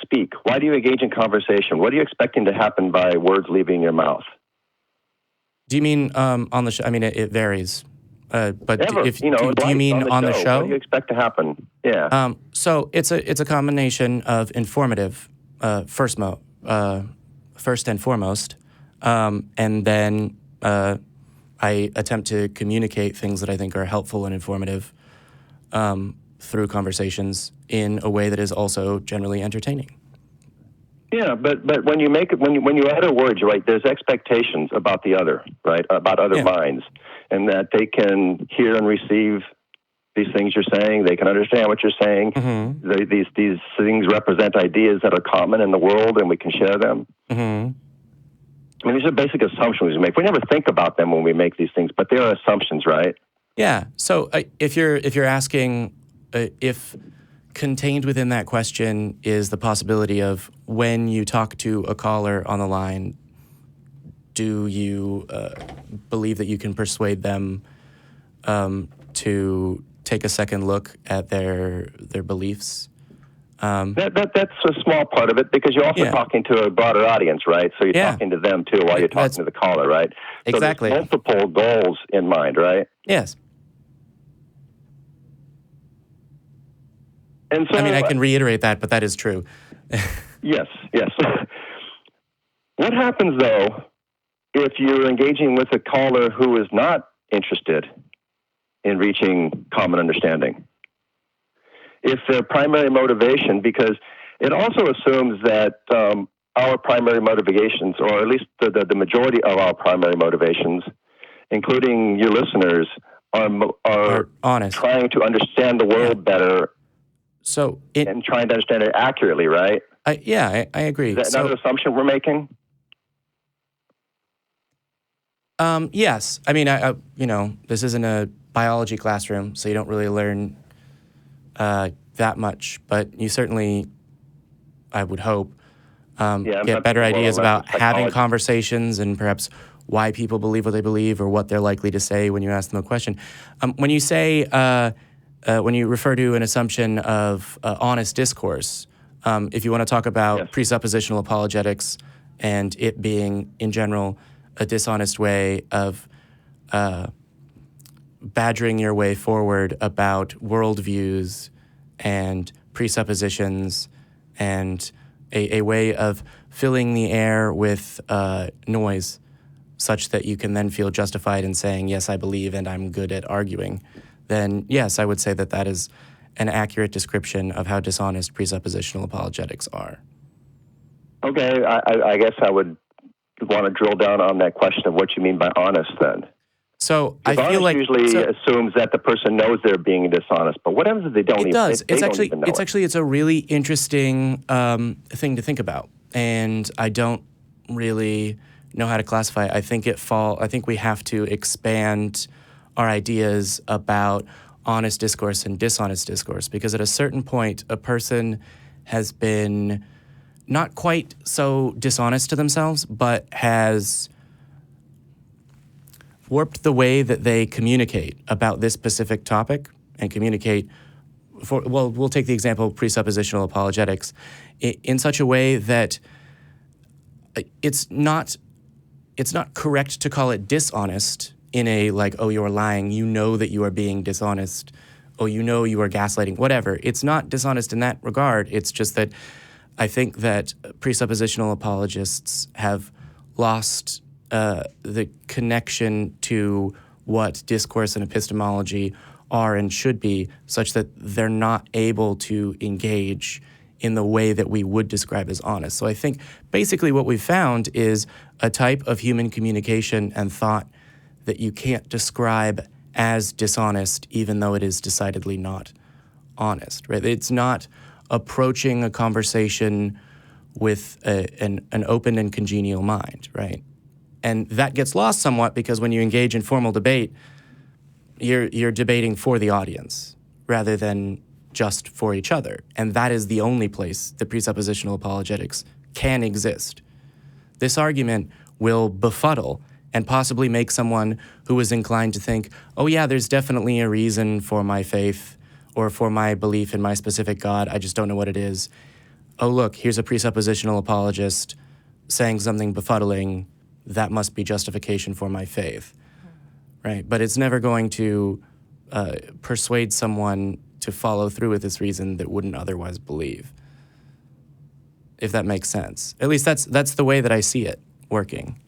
speak? Why do you engage in conversation? What are you expecting to happen by words leaving your mouth? Do you mean on the show? I mean, it varies. But Ever, do you mean on the show? What do you expect to happen? Yeah. So it's a combination of informative, first and foremost, and then I attempt to communicate things that I think are helpful and informative through conversations in a way that is also generally entertaining. Yeah, but when you utter words, right, there's expectations about the other, right, about other minds, and that they can hear and receive these things you're saying. They can understand what you're saying. Mm-hmm. These things represent ideas that are common in the world, and we can share them. Mm-hmm. I mean, these are basic assumptions we make. We never think about them when we make these things, but they are assumptions, right? Yeah. So if you're asking if contained within that question is the possibility of when you talk to a caller on the line, do you believe that you can persuade them to take a second look at their beliefs? That's a small part of it, because you're also talking to a broader audience, right? So you're talking to them too while you're talking to the caller, right? Exactly. So there's multiple goals in mind, right? Yes. And so, I mean, I can reiterate that, but that is true. Yes. What happens, though, if you're engaging with a caller who is not interested in reaching common understanding? If their primary motivation, because it also assumes that our primary motivations, or at least the majority of our primary motivations, including your listeners, are honest, trying to understand the world better, and trying to understand it accurately, right? I agree. Is that another assumption we're making? Yes. I mean, this isn't a biology classroom, so you don't really learn that much, but you certainly, I would hope, get better ideas about having conversations and perhaps why people believe what they believe or what they're likely to say when you ask them a question. When you say, when you refer to an assumption of honest discourse, if you want to talk about presuppositional apologetics and it being, in general, a dishonest way of badgering your way forward about worldviews and presuppositions and a way of filling the air with noise such that you can then feel justified in saying, yes, I believe and I'm good at arguing, then yes, I would say that that is an accurate description of how dishonest presuppositional apologetics are. Okay, I guess I would want to drill down on that question of what you mean by honest then. So I feel like usually assumes that the person knows they're being dishonest, but what happens if they don't? It does. It's a really interesting thing to think about, and I don't really know how to classify it. I think we have to expand our ideas about honest discourse and dishonest discourse, because at a certain point, a person has been not quite so dishonest to themselves, but has warped the way that they communicate about this specific topic and communicate we'll take the example of presuppositional apologetics in such a way that it's not correct to call it dishonest in a like, oh, you're lying, you know that you are being dishonest, oh, you know you are gaslighting, whatever. It's not dishonest in that regard. It's just that I think that presuppositional apologists have lost the connection to what discourse and epistemology are and should be, such that they're not able to engage in the way that we would describe as honest. So I think basically what we've found is a type of human communication and thought that you can't describe as dishonest, even though it is decidedly not honest, right? It's not approaching a conversation with an open and congenial mind, right? And that gets lost somewhat because when you engage in formal debate, you're debating for the audience rather than just for each other. And that is the only place that presuppositional apologetics can exist. This argument will befuddle and possibly make someone who is inclined to think, oh yeah, there's definitely a reason for my faith or for my belief in my specific God, I just don't know what it is. Oh look, here's a presuppositional apologist saying something befuddling, that must be justification for my faith, right? But it's never going to persuade someone to follow through with this reason that wouldn't otherwise believe, if that makes sense. At least that's the way that I see it working.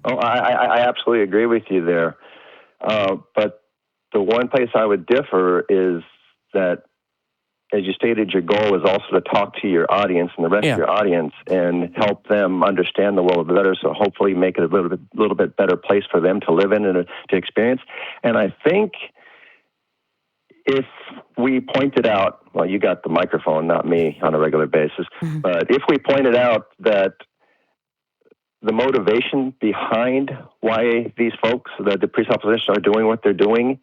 Oh, I absolutely agree with you there. But the one place I would differ is that, as you stated, your goal is also to talk to your audience and the rest of your audience and help them understand the world better, so hopefully make it a little bit better place for them to live in and to experience. And I think if we pointed out, well, you got the microphone, not me, on a regular basis, but if we pointed out that the motivation behind why these folks, the presuppositions, are doing what they're doing,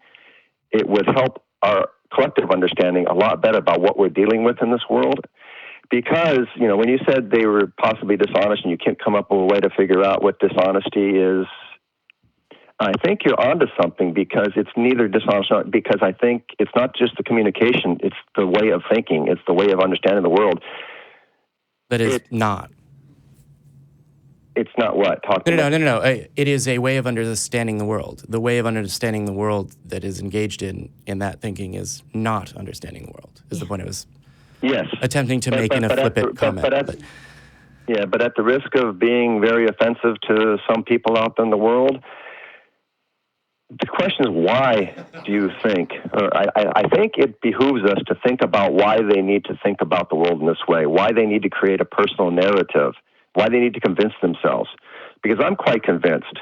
it would help our collective understanding a lot better about what we're dealing with in this world. Because, when you said they were possibly dishonest and you can't come up with a way to figure out what dishonesty is, I think you're onto something, because it's neither dishonest, because I think it's not just the communication, it's the way of thinking, it's the way of understanding the world. That is not. It's not what? No. It is a way of understanding the world. The way of understanding the world that is engaged in that thinking is not understanding the world, is the point I was attempting to make in a flippant comment. But at the risk of being very offensive to some people out in the world, the question is, why do you think, or I think it behooves us to think about why they need to think about the world in this way, why they need to create a personal narrative, why they need to convince themselves. Because I'm quite convinced,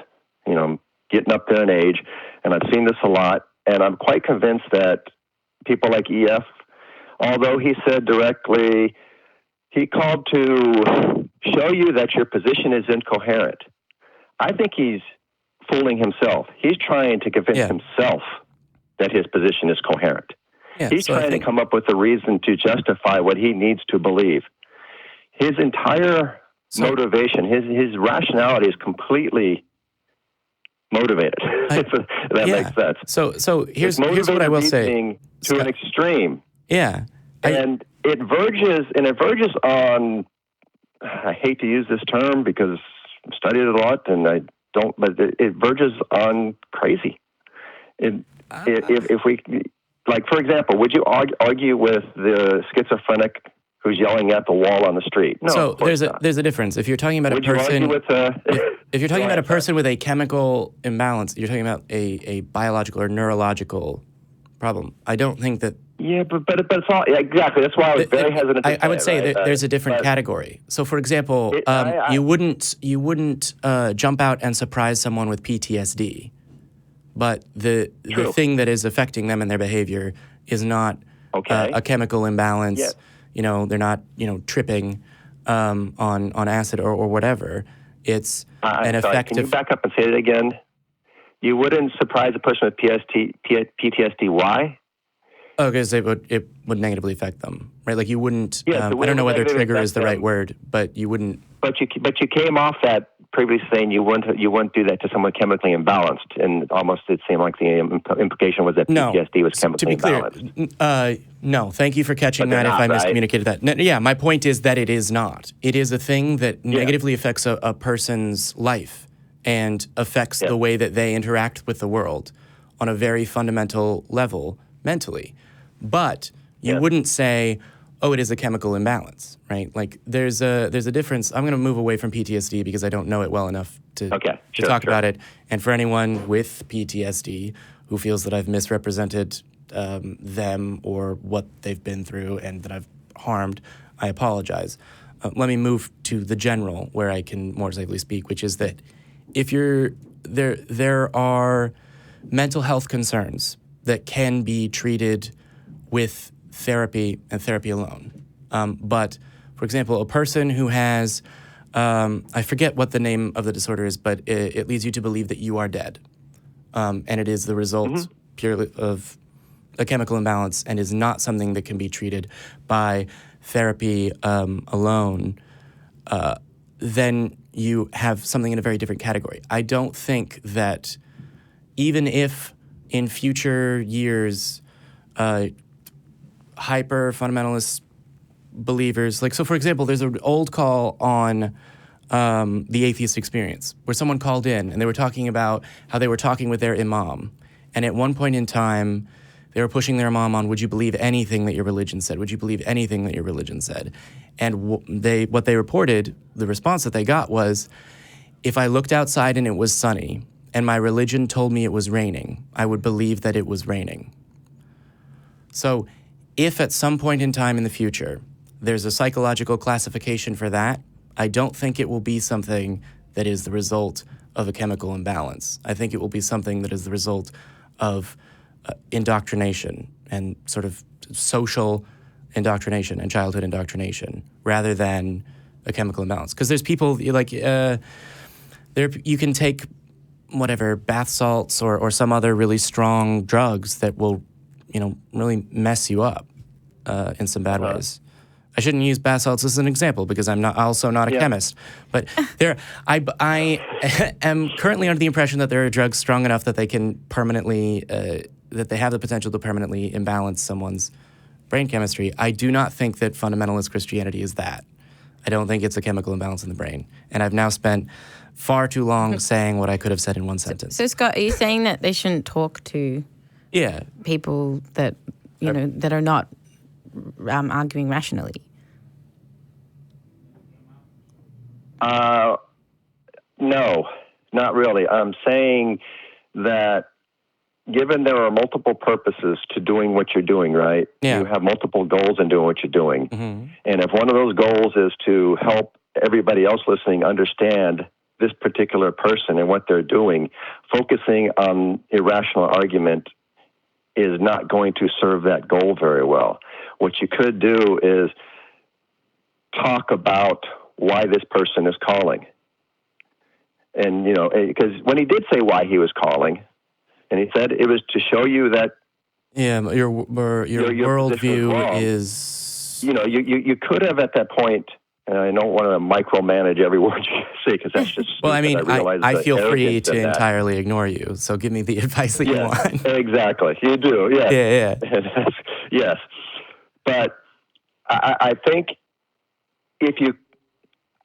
I'm getting up there in age, and I've seen this a lot, and I'm quite convinced that people like EF, although he said directly, he called to show you that your position is incoherent. I think he's fooling himself. He's trying to convince himself that his position is coherent. He's trying to come up with a reason to justify what he needs to believe. His entire motivation, his rationality is completely motivated. That makes sense. So here's what I will say. To an extreme. Yeah. And it verges on, I hate to use this term because I've studied it a lot and I don't, but it verges on crazy. If we, like, for example, would you argue with the schizophrenic who's yelling at the wall on the street? No. So there's a difference. If you're talking about a person, if you're talking about a person with a chemical imbalance, you're talking about a biological or neurological problem. I don't think that. Yeah, but it's all exactly. That's why I was very hesitant. I would say that there's a different category. So, for example, you wouldn't jump out and surprise someone with PTSD, but the thing that is affecting them and their behavior is not a chemical imbalance. Yeah. They're not tripping on acid or whatever. It's an effective. Can you back up and say it again? You wouldn't surprise a person with PTSD. Why? Oh, because it would negatively affect them, right? Like you wouldn't. I don't know whether trigger is the right word, but you wouldn't. But you came off that previously saying you wouldn't do that to someone chemically imbalanced, and almost it seemed like the implication was that PTSD was chemically imbalanced. No, thank you for catching that. If I miscommunicated that, no, my point is that it is not. It is a thing that negatively affects a person's life and affects the way that they interact with the world on a very fundamental level mentally. But you wouldn't say, oh, it is a chemical imbalance, right? Like there's a difference. I'm going to move away from PTSD because I don't know it well enough to talk about it. And for anyone with PTSD who feels that I've misrepresented them or what they've been through and that I've harmed, I apologize. Let me move to the general where I can more safely speak, which is that if there are mental health concerns that can be treated with therapy and therapy alone. But, for example, a person who has, I forget what the name of the disorder is, but it leads you to believe that you are dead. And it is the result purely of a chemical imbalance and is not something that can be treated by therapy alone. Then you have something in a very different category. I don't think that even if in future years, hyper-fundamentalist believers, like, so for example, there's an old call on the Atheist Experience where someone called in and they were talking about how they were talking with their imam. And at one point in time, they were pushing their imam on, would you believe anything that your religion said? Would you believe anything that your religion said? And what they reported, the response that they got was, if I looked outside and it was sunny and my religion told me it was raining, I would believe that it was raining. So if at some point in time in the future, there's a psychological classification for that, I don't think it will be something that is the result of a chemical imbalance. I think it will be something that is the result of indoctrination and sort of social indoctrination and childhood indoctrination rather than a chemical imbalance. Because there's people like you can take whatever bath salts or some other really strong drugs that will really mess you up in some bad ways. I shouldn't use bath salts as an example because I'm also not a chemist. But I am currently under the impression that there are drugs strong enough that they can permanently, that they have the potential to permanently imbalance someone's brain chemistry. I do not think that fundamentalist Christianity is that. I don't think it's a chemical imbalance in the brain. And I've now spent far too long saying what I could have said in one sentence. So Scott, are you saying that they shouldn't talk to people that, that are not arguing rationally? No, not really. I'm saying that given there are multiple purposes to doing what you're doing, right? Yeah. You have multiple goals in doing what you're doing. Mm-hmm. And if one of those goals is to help everybody else listening understand this particular person and what they're doing, focusing on irrational argument is not going to serve that goal very well. What you could do is talk about why this person is calling. And, because when he did say why he was calling, and he said it was to show you that your worldview is... You could have at that point, and I don't want to micromanage every word you say because that's just... Well, I mean, I feel free to entirely ignore you, so give me the advice that you want. Exactly. You do, yeah. Yeah. Yes. But I think if you...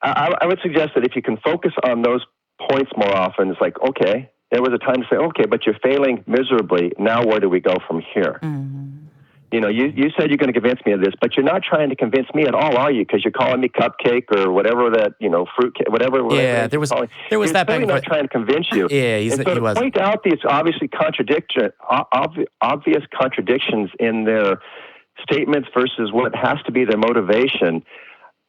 I would suggest that if you can focus on those points more often, it's like, okay, there was a time to say, okay, but you're failing miserably. Now where do we go from here? Mm-hmm. You said you're going to convince me of this, but you're not trying to convince me at all, are you? Because you're calling me cupcake or whatever that, fruit cake, whatever. Yeah, there was that back and forth. Not trying to convince you. Yeah, he was. Point out these obvious contradictions in their statements versus what has to be their motivation,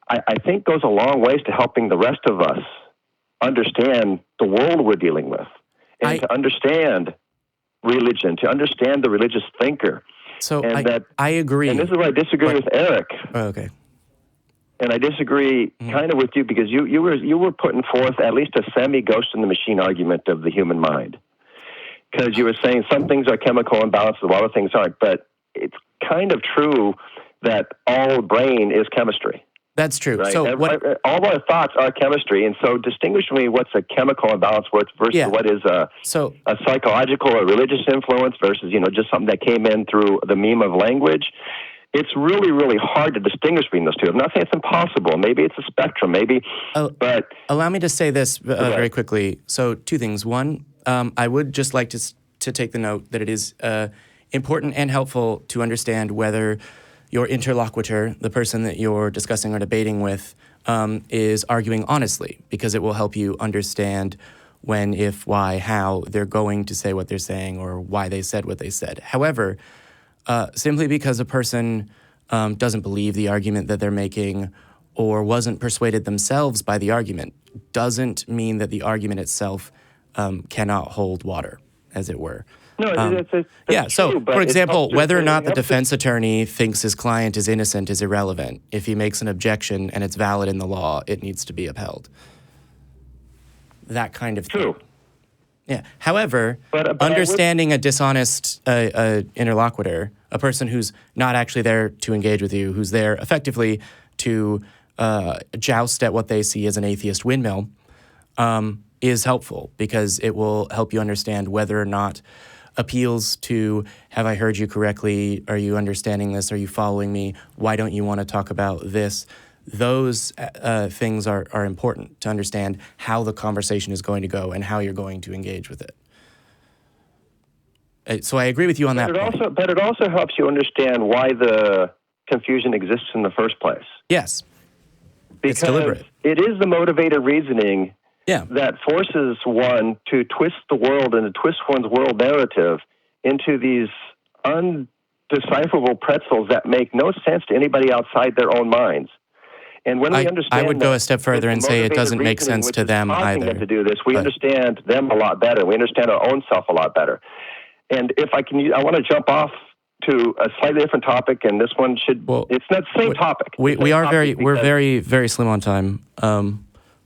I think goes a long ways to helping the rest of us understand the world we're dealing with and to understand religion, to understand the religious thinker. So I agree. And this is where I disagree with Eric. Oh, okay. And I disagree kind of with you because you were putting forth at least a semi-ghost in the machine argument of the human mind. Because you were saying some things are chemical imbalances, a lot of things aren't. But it's kind of true that all brain is chemistry. That's true. Right? So all our thoughts are chemistry, and so distinguish me what's a chemical imbalance versus what is a psychological or religious influence versus just something that came in through the meme of language. It's really, really hard to distinguish between those two. I'm not saying it's impossible. Maybe it's a spectrum. But allow me to say this very quickly. So 2 things. One, I would just like to take the note that it is important and helpful to understand whether your interlocutor, the person that you're discussing or debating with, is arguing honestly, because it will help you understand when, if, why, how they're going to say what they're saying or why they said what they said. However, simply because a person doesn't believe the argument that they're making or wasn't persuaded themselves by the argument doesn't mean that the argument itself cannot hold water, as it were. No, that's so, true, for example, whether or not the defense attorney thinks his client is innocent is irrelevant. If he makes an objection and it's valid in the law, it needs to be upheld. That kind of thing. True. Yeah. However, but understanding a dishonest interlocutor, a person who's not actually there to engage with you, who's there effectively to joust at what they see as an atheist windmill, is helpful because it will help you understand whether or not appeals to, have I heard you correctly? Are you understanding this? Are you following me? Why don't you want to talk about this? Those things are important to understand how the conversation is going to go and how you're going to engage with it. So I agree with you on that point. But it also helps you understand why the confusion exists in the first place. Yes. Because it's deliberate. It is the motivated reasoning that forces one to twist the world and to twist one's world narrative into these undecipherable pretzels that make no sense to anybody outside their own minds. And when we understand, I would go a step further and say it doesn't make sense to them either. Them to do this, we understand them a lot better. We understand our own self a lot better. And if I can, I want to jump off to a slightly different topic, and this one should. Well, it's not the same topic. We're very slim on time.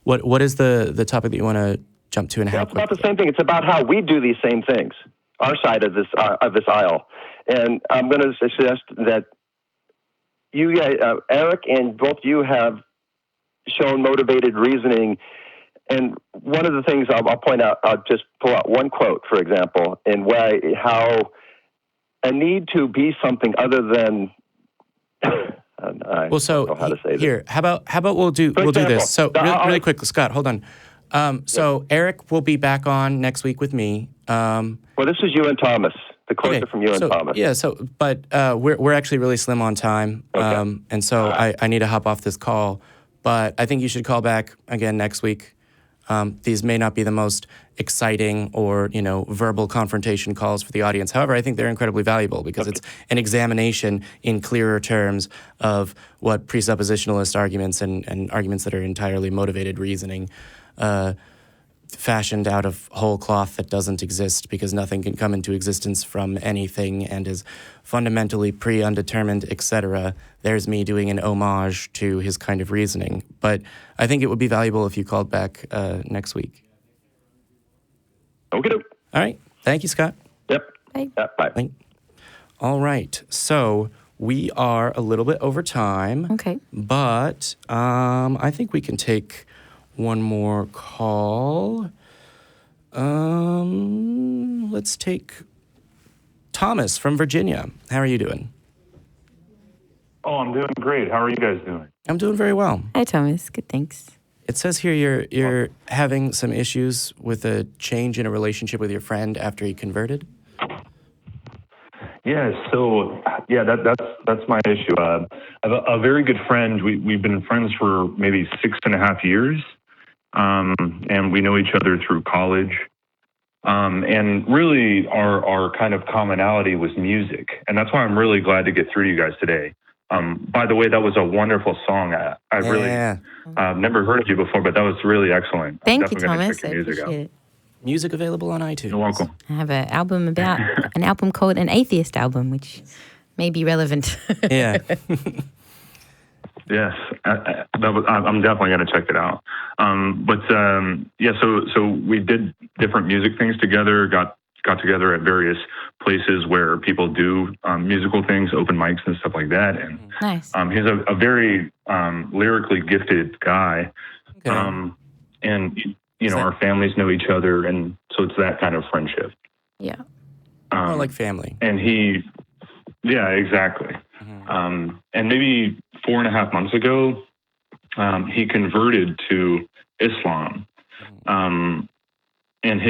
What is the topic that you want to jump to and how? It's about the same thing. It's about how we do these same things, our side of this aisle, and I'm going to suggest that you guys, Eric, and both you have shown motivated reasoning. And one of the things I'll point out, I'll just pull out one quote, for example, and how a need to be something other than. I don't know how to say here, this. how about we'll do this. So really quick, Scott, hold on. So Eric will be back on next week with me. Well, this is you and Thomas. The quotes are from you and Thomas. Yeah. But we're actually really slim on time, and so I need to hop off this call. But I think you should call back again next week. These may not be the most exciting or, verbal confrontation calls for the audience. However, I think they're incredibly valuable because it's an examination in clearer terms of what presuppositionalist arguments and arguments that are entirely motivated reasoning, fashioned out of whole cloth that doesn't exist because nothing can come into existence from anything and is fundamentally pre-undetermined, etc. There's me doing an homage to his kind of reasoning. But I think it would be valuable if you called back next week. Okay. All right. Thank you, Scott. Yep. Bye. Bye. All right. So we are a little bit over time. Okay. But I think we can take one more call. Let's take Thomas from Virginia. How are you doing? Oh, I'm doing great. How are you guys doing? I'm doing very well. Hi, Thomas. Good, thanks. It says here you're having some issues with a change in a relationship with your friend after he converted. Yeah. So that's my issue. I have a very good friend. We've been friends for maybe 6.5 years. And we know each other through college. And really our kind of commonality was music. And that's why I'm really glad to get through to you guys today. By the way, that was a wonderful song. I really never heard of you before, but that was really excellent. Thank you, Thomas. I appreciate it. Music available on iTunes. You're welcome. I have an album called an Atheist album, which may be relevant. Yeah. Yes, I'm definitely going to check it out. So we did different music things together, got together at various places where people do musical things, open mics and stuff like that. And nice. He's a very lyrically gifted guy. Okay. Our families know each other, and so it's that kind of friendship. Yeah. More like family. And exactly. And maybe 4.5 months ago, he converted to Islam. And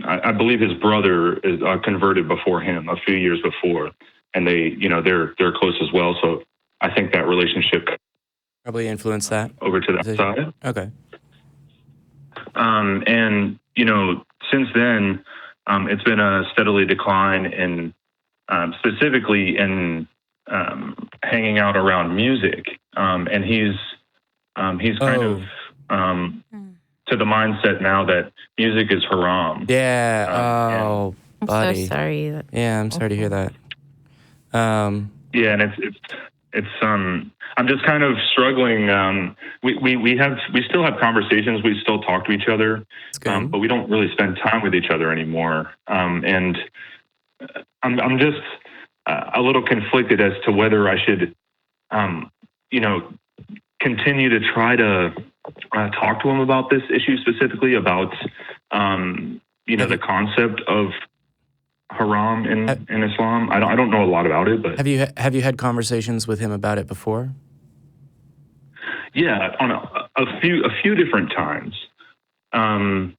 I believe his brother is converted before him a few years before, and they're close as well. So I think that relationship probably influenced that over to that side. Okay. Since then, it's been a steadily decline in, specifically in hanging out around music, and he's kind of to the mindset now that music is haram. Yeah. Buddy. I'm so sorry. Yeah, I'm sorry to hear that. And it's I'm just kind of struggling. We still have conversations. We still talk to each other, but we don't really spend time with each other anymore. And I'm just a little conflicted as to whether I should, continue to try to talk to him about this issue specifically about, the concept of haram in Islam. I don't know a lot about it, but have you had conversations with him about it before? Yeah, on a few different times, and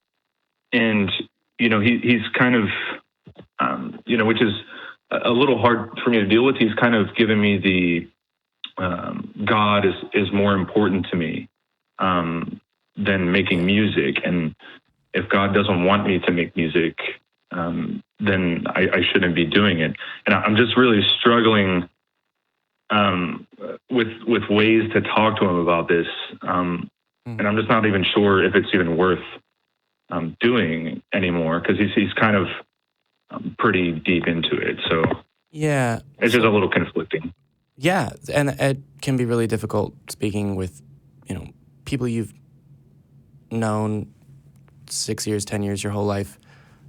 he's kind of which is a little hard for me to deal with. He's kind of given me the God is more important to me than making music, and if God doesn't want me to make music, then I shouldn't be doing it. And I'm just really struggling with ways to talk to him about this, and I'm just not even sure if it's even worth doing anymore, because he's kind of pretty deep into it. So Yeah. It's just a little conflicting. Yeah, and it can be really difficult speaking with, people you've known 6 years, 10 years, your whole life.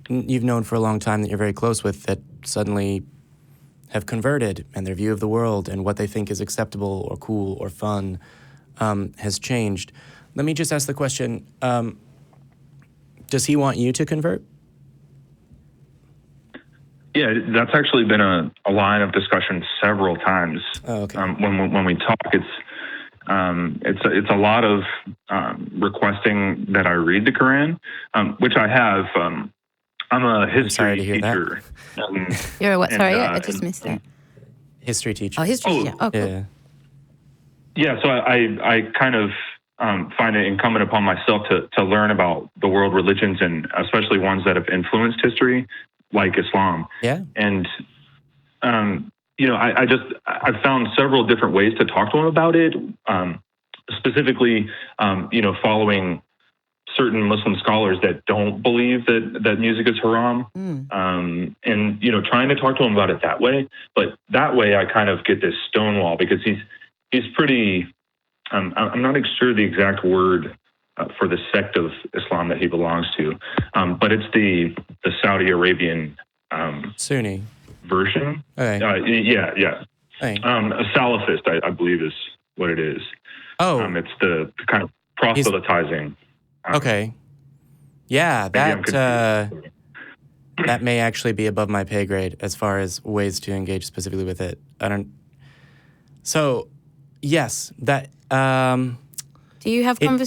You've known for a long time that you're very close with that suddenly have converted, and their view of the world and what they think is acceptable or cool or fun has changed. Let me just ask the question, does he want you to convert? Yeah, that's actually been a line of discussion several times. Oh, okay. When we talk, it's a lot of requesting that I read the Quran, which I have. I'm a history teacher. You're a what? Sorry, I just missed that. History teacher. Oh, history teacher. Oh, cool. Yeah. Yeah, so I kind of find it incumbent upon myself to learn about the world religions, and especially ones that have influenced history, like Islam. Yeah. And, I've found several different ways to talk to him about it, specifically, following certain Muslim scholars that don't believe that music is haram, and, trying to talk to him about it that way. But that way I kind of get this stonewall, because he's pretty, I'm not sure the exact word for the sect of Islam that he belongs to, but it's the Saudi Arabian Sunni version. Okay. Yeah. Hey. A Salafist, I believe, is what it is. Oh. It's the kind of proselytizing. Okay. Yeah, that may actually be above my pay grade as far as ways to engage specifically with it. So, yes, that. Do you have in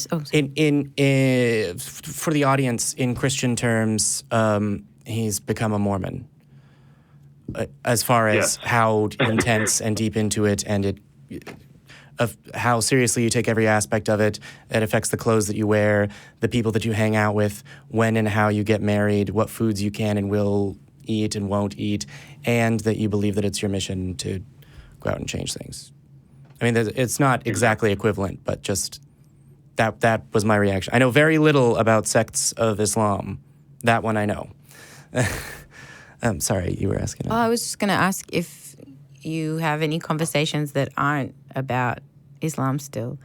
for the audience, in Christian terms, he's become a Mormon. As far as how intense and deep into it, and of how seriously you take every aspect of it. It affects the clothes that you wear, the people that you hang out with, when and how you get married, what foods you can and will eat and won't eat, and that you believe that it's your mission to go out and change things. I mean, it's not exactly equivalent, but just that was my reaction. I know very little about sects of Islam. That one I know. I'm sorry, you were asking. Oh, I was just going to ask if you have any conversations that aren't about Islam still.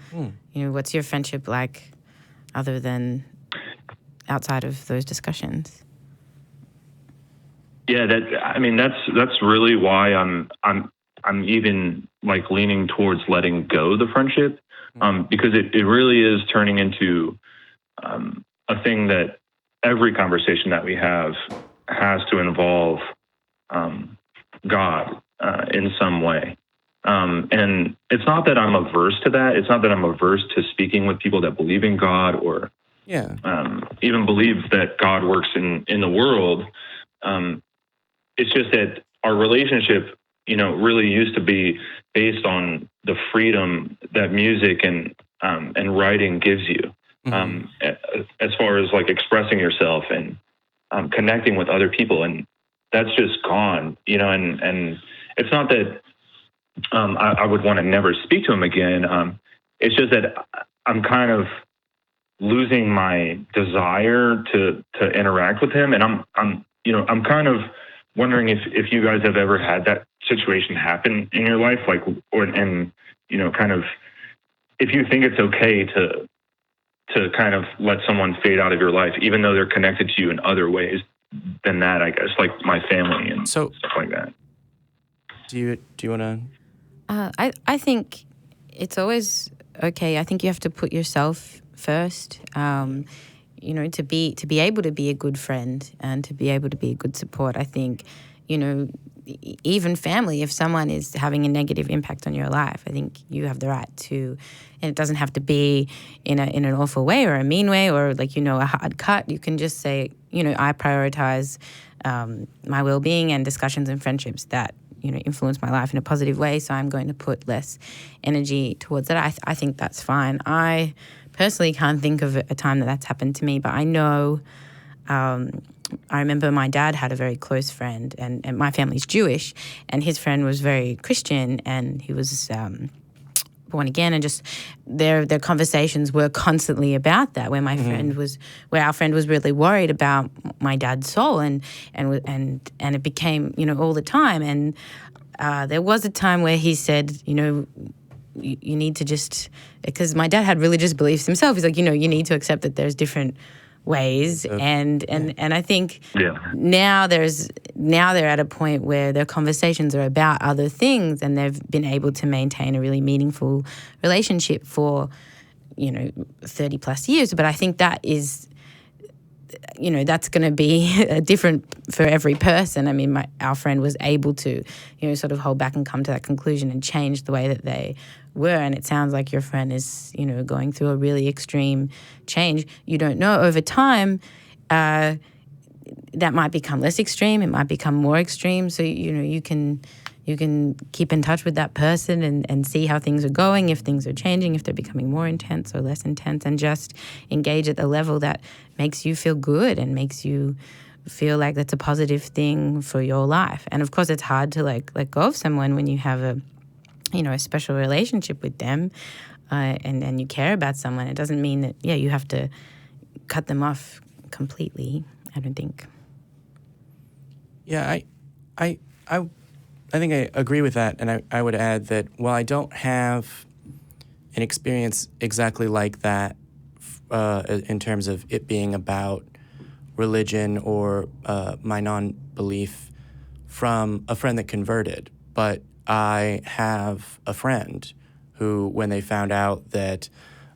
What's your friendship like other than outside of those discussions? Yeah, that's really why I'm even like leaning towards letting go the friendship, because it really is turning into a thing that every conversation that we have has to involve God in some way. And it's not that I'm averse to that. It's not that I'm averse to speaking with people that believe in God or even believe that God works in the world. It's just that our relationship, really used to be based on the freedom that music and writing gives you, as far as like expressing yourself and connecting with other people. And that's just gone, and it's not that I would want to never speak to him again. It's just that I'm kind of losing my desire to interact with him. And I'm kind of wondering if you guys have ever had that situation happen in your life, like, kind of, if you think it's okay to kind of let someone fade out of your life, even though they're connected to you in other ways than that, I guess, like my family and stuff like that. Do you want to? I think it's always okay. I think you have to put yourself first. To be able to be a good friend and to be able to be a good support. I think, even family, if someone is having a negative impact on your life, I think you have the right to, and it doesn't have to be in an awful way or a mean way or a hard cut. You can just say, I prioritize my well-being and discussions and friendships that influence my life in a positive way, so I'm going to put less energy towards it. I think that's fine. I personally can't think of a time that's happened to me, but I know, I remember my dad had a very close friend, and my family's Jewish, and his friend was very Christian, and he was born again, and just their conversations were constantly about that. Where our friend was really worried about my dad's soul, and it became, all the time. And there was a time where he said, you need to just, because my dad had religious beliefs himself. He's like, you need to accept that there's different ways, and I think now they're at a point where their conversations are about other things, and they've been able to maintain a really meaningful relationship for 30 plus years. But I think that is, that's going to be different for every person. I mean, our friend was able to sort of hold back and come to that conclusion and change the way that they were. And it sounds like your friend is, going through a really extreme change. You don't know, over time, that might become less extreme. It might become more extreme. So, you can keep in touch with that person and see how things are going, if things are changing, if they're becoming more intense or less intense, and just engage at the level that makes you feel good and makes you feel like that's a positive thing for your life. And of course, it's hard to let go of someone when you have a special relationship with them, and you care about someone. It doesn't mean that, you have to cut them off completely, I don't think. Yeah, I think I agree with that, and I would add that while I don't have an experience exactly like that in terms of it being about religion or my non-belief from a friend that converted, but I have a friend who, when they found out that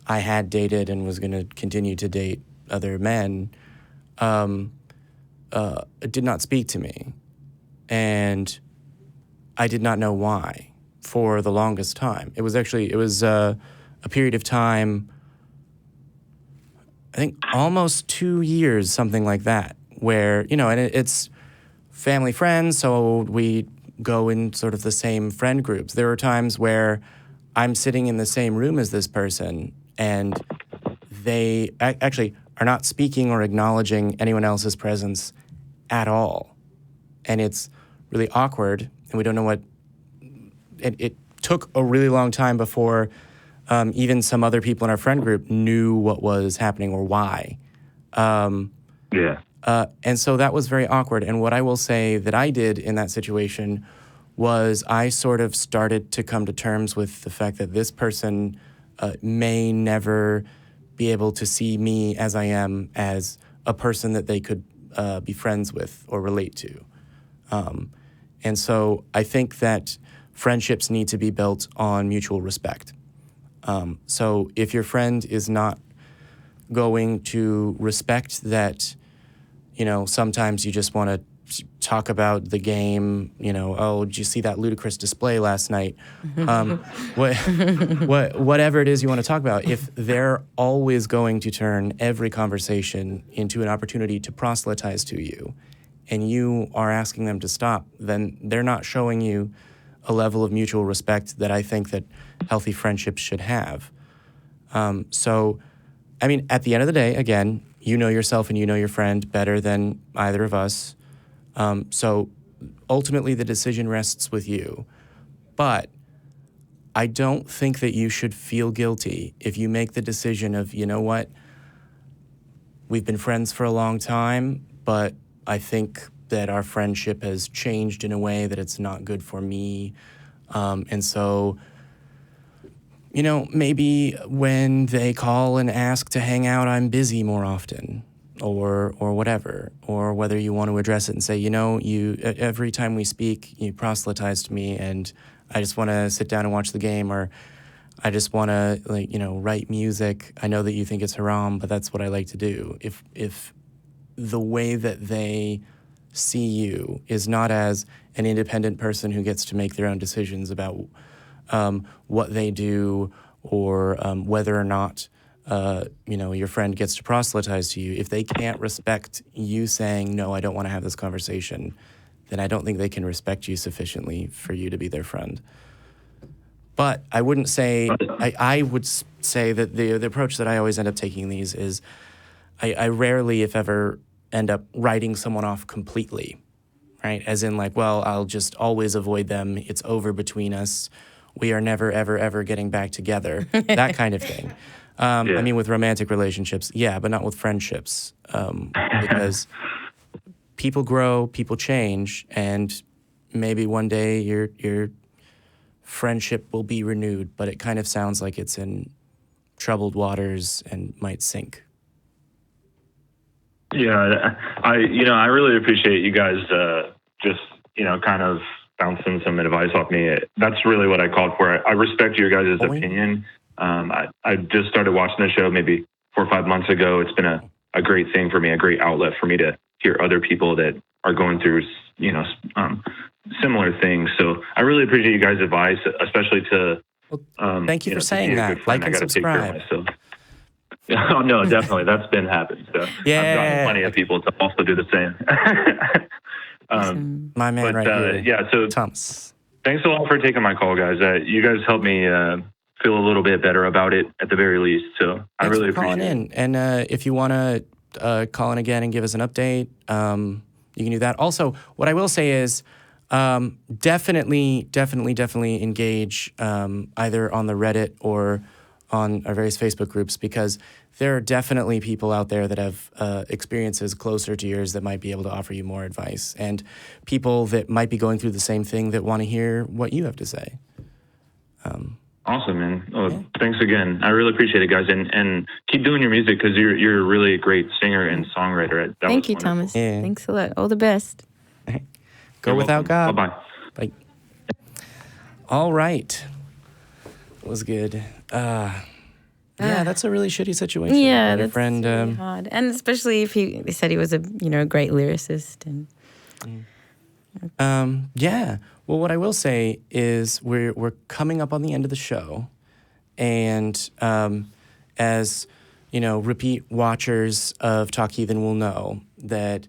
I had dated and was going to continue to date other men, did not speak to me. And I did not know why for the longest time. It was a period of time, I think almost 2 years, something like that, where, and it's family friends, so we go in sort of the same friend groups. There are times where I'm sitting in the same room as this person, and they actually are not speaking or acknowledging anyone else's presence at all. And it's really awkward, and we don't know what... It took a really long time before even some other people in our friend group knew what was happening or why. And so that was very awkward. And what I will say that I did in that situation was I sort of started to come to terms with the fact that this person may never be able to see me as I am, as a person that they could be friends with or relate to. And so I think that friendships need to be built on mutual respect. So if your friend is not going to respect that, sometimes you just want to talk about the game, oh, did you see that ludicrous display last night? Whatever it is you want to talk about, if they're always going to turn every conversation into an opportunity to proselytize to you, and you are asking them to stop, then they're not showing you a level of mutual respect that I think that healthy friendships should have. So, I mean, at the end of the day, again, you know yourself and you know your friend better than either of us. So ultimately the decision rests with you. But I don't think that you should feel guilty if you make the decision of, you know what, we've been friends for a long time, but I think that our friendship has changed in a way that it's not good for me. And so, maybe when they call and ask to hang out, I'm busy more often, or whatever, or whether you want to address it and say, you every time we speak, you proselytize to me, and I just want to sit down and watch the game, or I just want to write music. I know that you think it's haram, but that's what I like to do. If the way that they see you is not as an independent person who gets to make their own decisions about what they do, or whether or not your friend gets to proselytize to you, if they can't respect you saying, no, I don't want to have this conversation, then I don't think they can respect you sufficiently for you to be their friend. But I wouldn't say, I would say that the approach that I always end up taking these is I rarely, if ever, end up writing someone off completely, right? As in I'll just always avoid them. It's over between us. we are never, ever, ever getting back together, that kind of thing. I mean, with romantic relationships, but not with friendships, because people grow, people change, and maybe one day your friendship will be renewed, but it kind of sounds like it's in troubled waters and might sink. Yeah, I really appreciate you guys just, kind of bouncing some advice off me. That's really what I called for. I respect your guys' opinion. I just started watching the show maybe 4 or 5 months ago. It's been a great thing for me, a great outlet for me to hear other people that are going through, similar things. So I really appreciate you guys' advice, especially to. Thank you for saying that. Like and subscribe. Oh, no, definitely. That's been happening. So I've gotten plenty of people to also do the same. My man right here. So Thomas. Thanks a lot for taking my call, guys. You guys helped me feel a little bit better about it at the very least. So I really appreciate it. Calling in. And if you want to call in again and give us an update, you can do that. Also, what I will say is definitely engage either on the Reddit or on our various Facebook groups, because there are definitely people out there that have experiences closer to yours that might be able to offer you more advice, and people that might be going through the same thing that want to hear what you have to say. Awesome, man. Thanks again. I really appreciate it, guys, and keep doing your music, because you're a really great singer and songwriter. Thank you, Thomas. Yeah. Thanks a lot. All the best. Go without God. Bye-bye. Bye. All right. That was good. That's a really shitty situation. Yeah, that's friend, really hard. And especially if they said he was a great lyricist. And Well, what I will say is we're coming up on the end of the show, and as repeat watchers of Talk Heathen will know that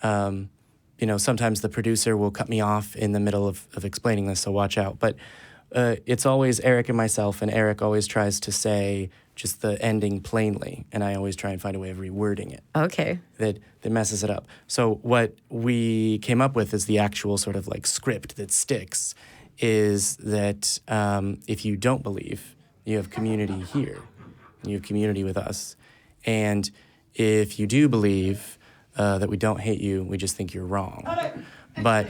sometimes the producer will cut me off in the middle of explaining this, so watch out. But it's always Eric and myself, and Eric always tries to say just the ending plainly, and I always try and find a way of rewording it. Okay. That messes it up. So what we came up with is the actual sort of like script that sticks, is that if you don't believe, you have community here, and you have community with us. And if you do believe that we don't hate you, we just think you're wrong. But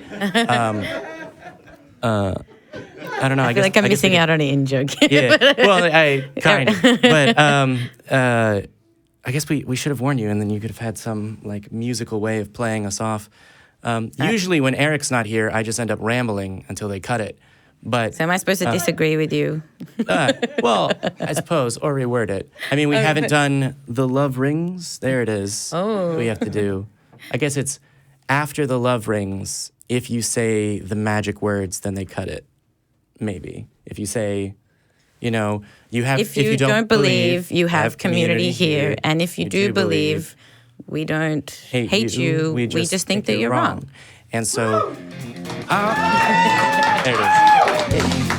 I don't know. I feel like I'm missing out on an in-joke. Yeah. Well, I kind of. But I guess we should have warned you, and then you could have had some like musical way of playing us off. Usually when Eric's not here, I just end up rambling until they cut it. But so am I supposed to disagree with you? Well, I suppose, or reword it. I mean, we haven't done the love rings. There it is. Oh. We have to do. I guess it's after the love rings. If you say the magic words, then they cut it. Maybe. If you say, you have. If you don't believe, you have community here. And if you do believe, we don't hate you. We just think that you're wrong. And so, there it is.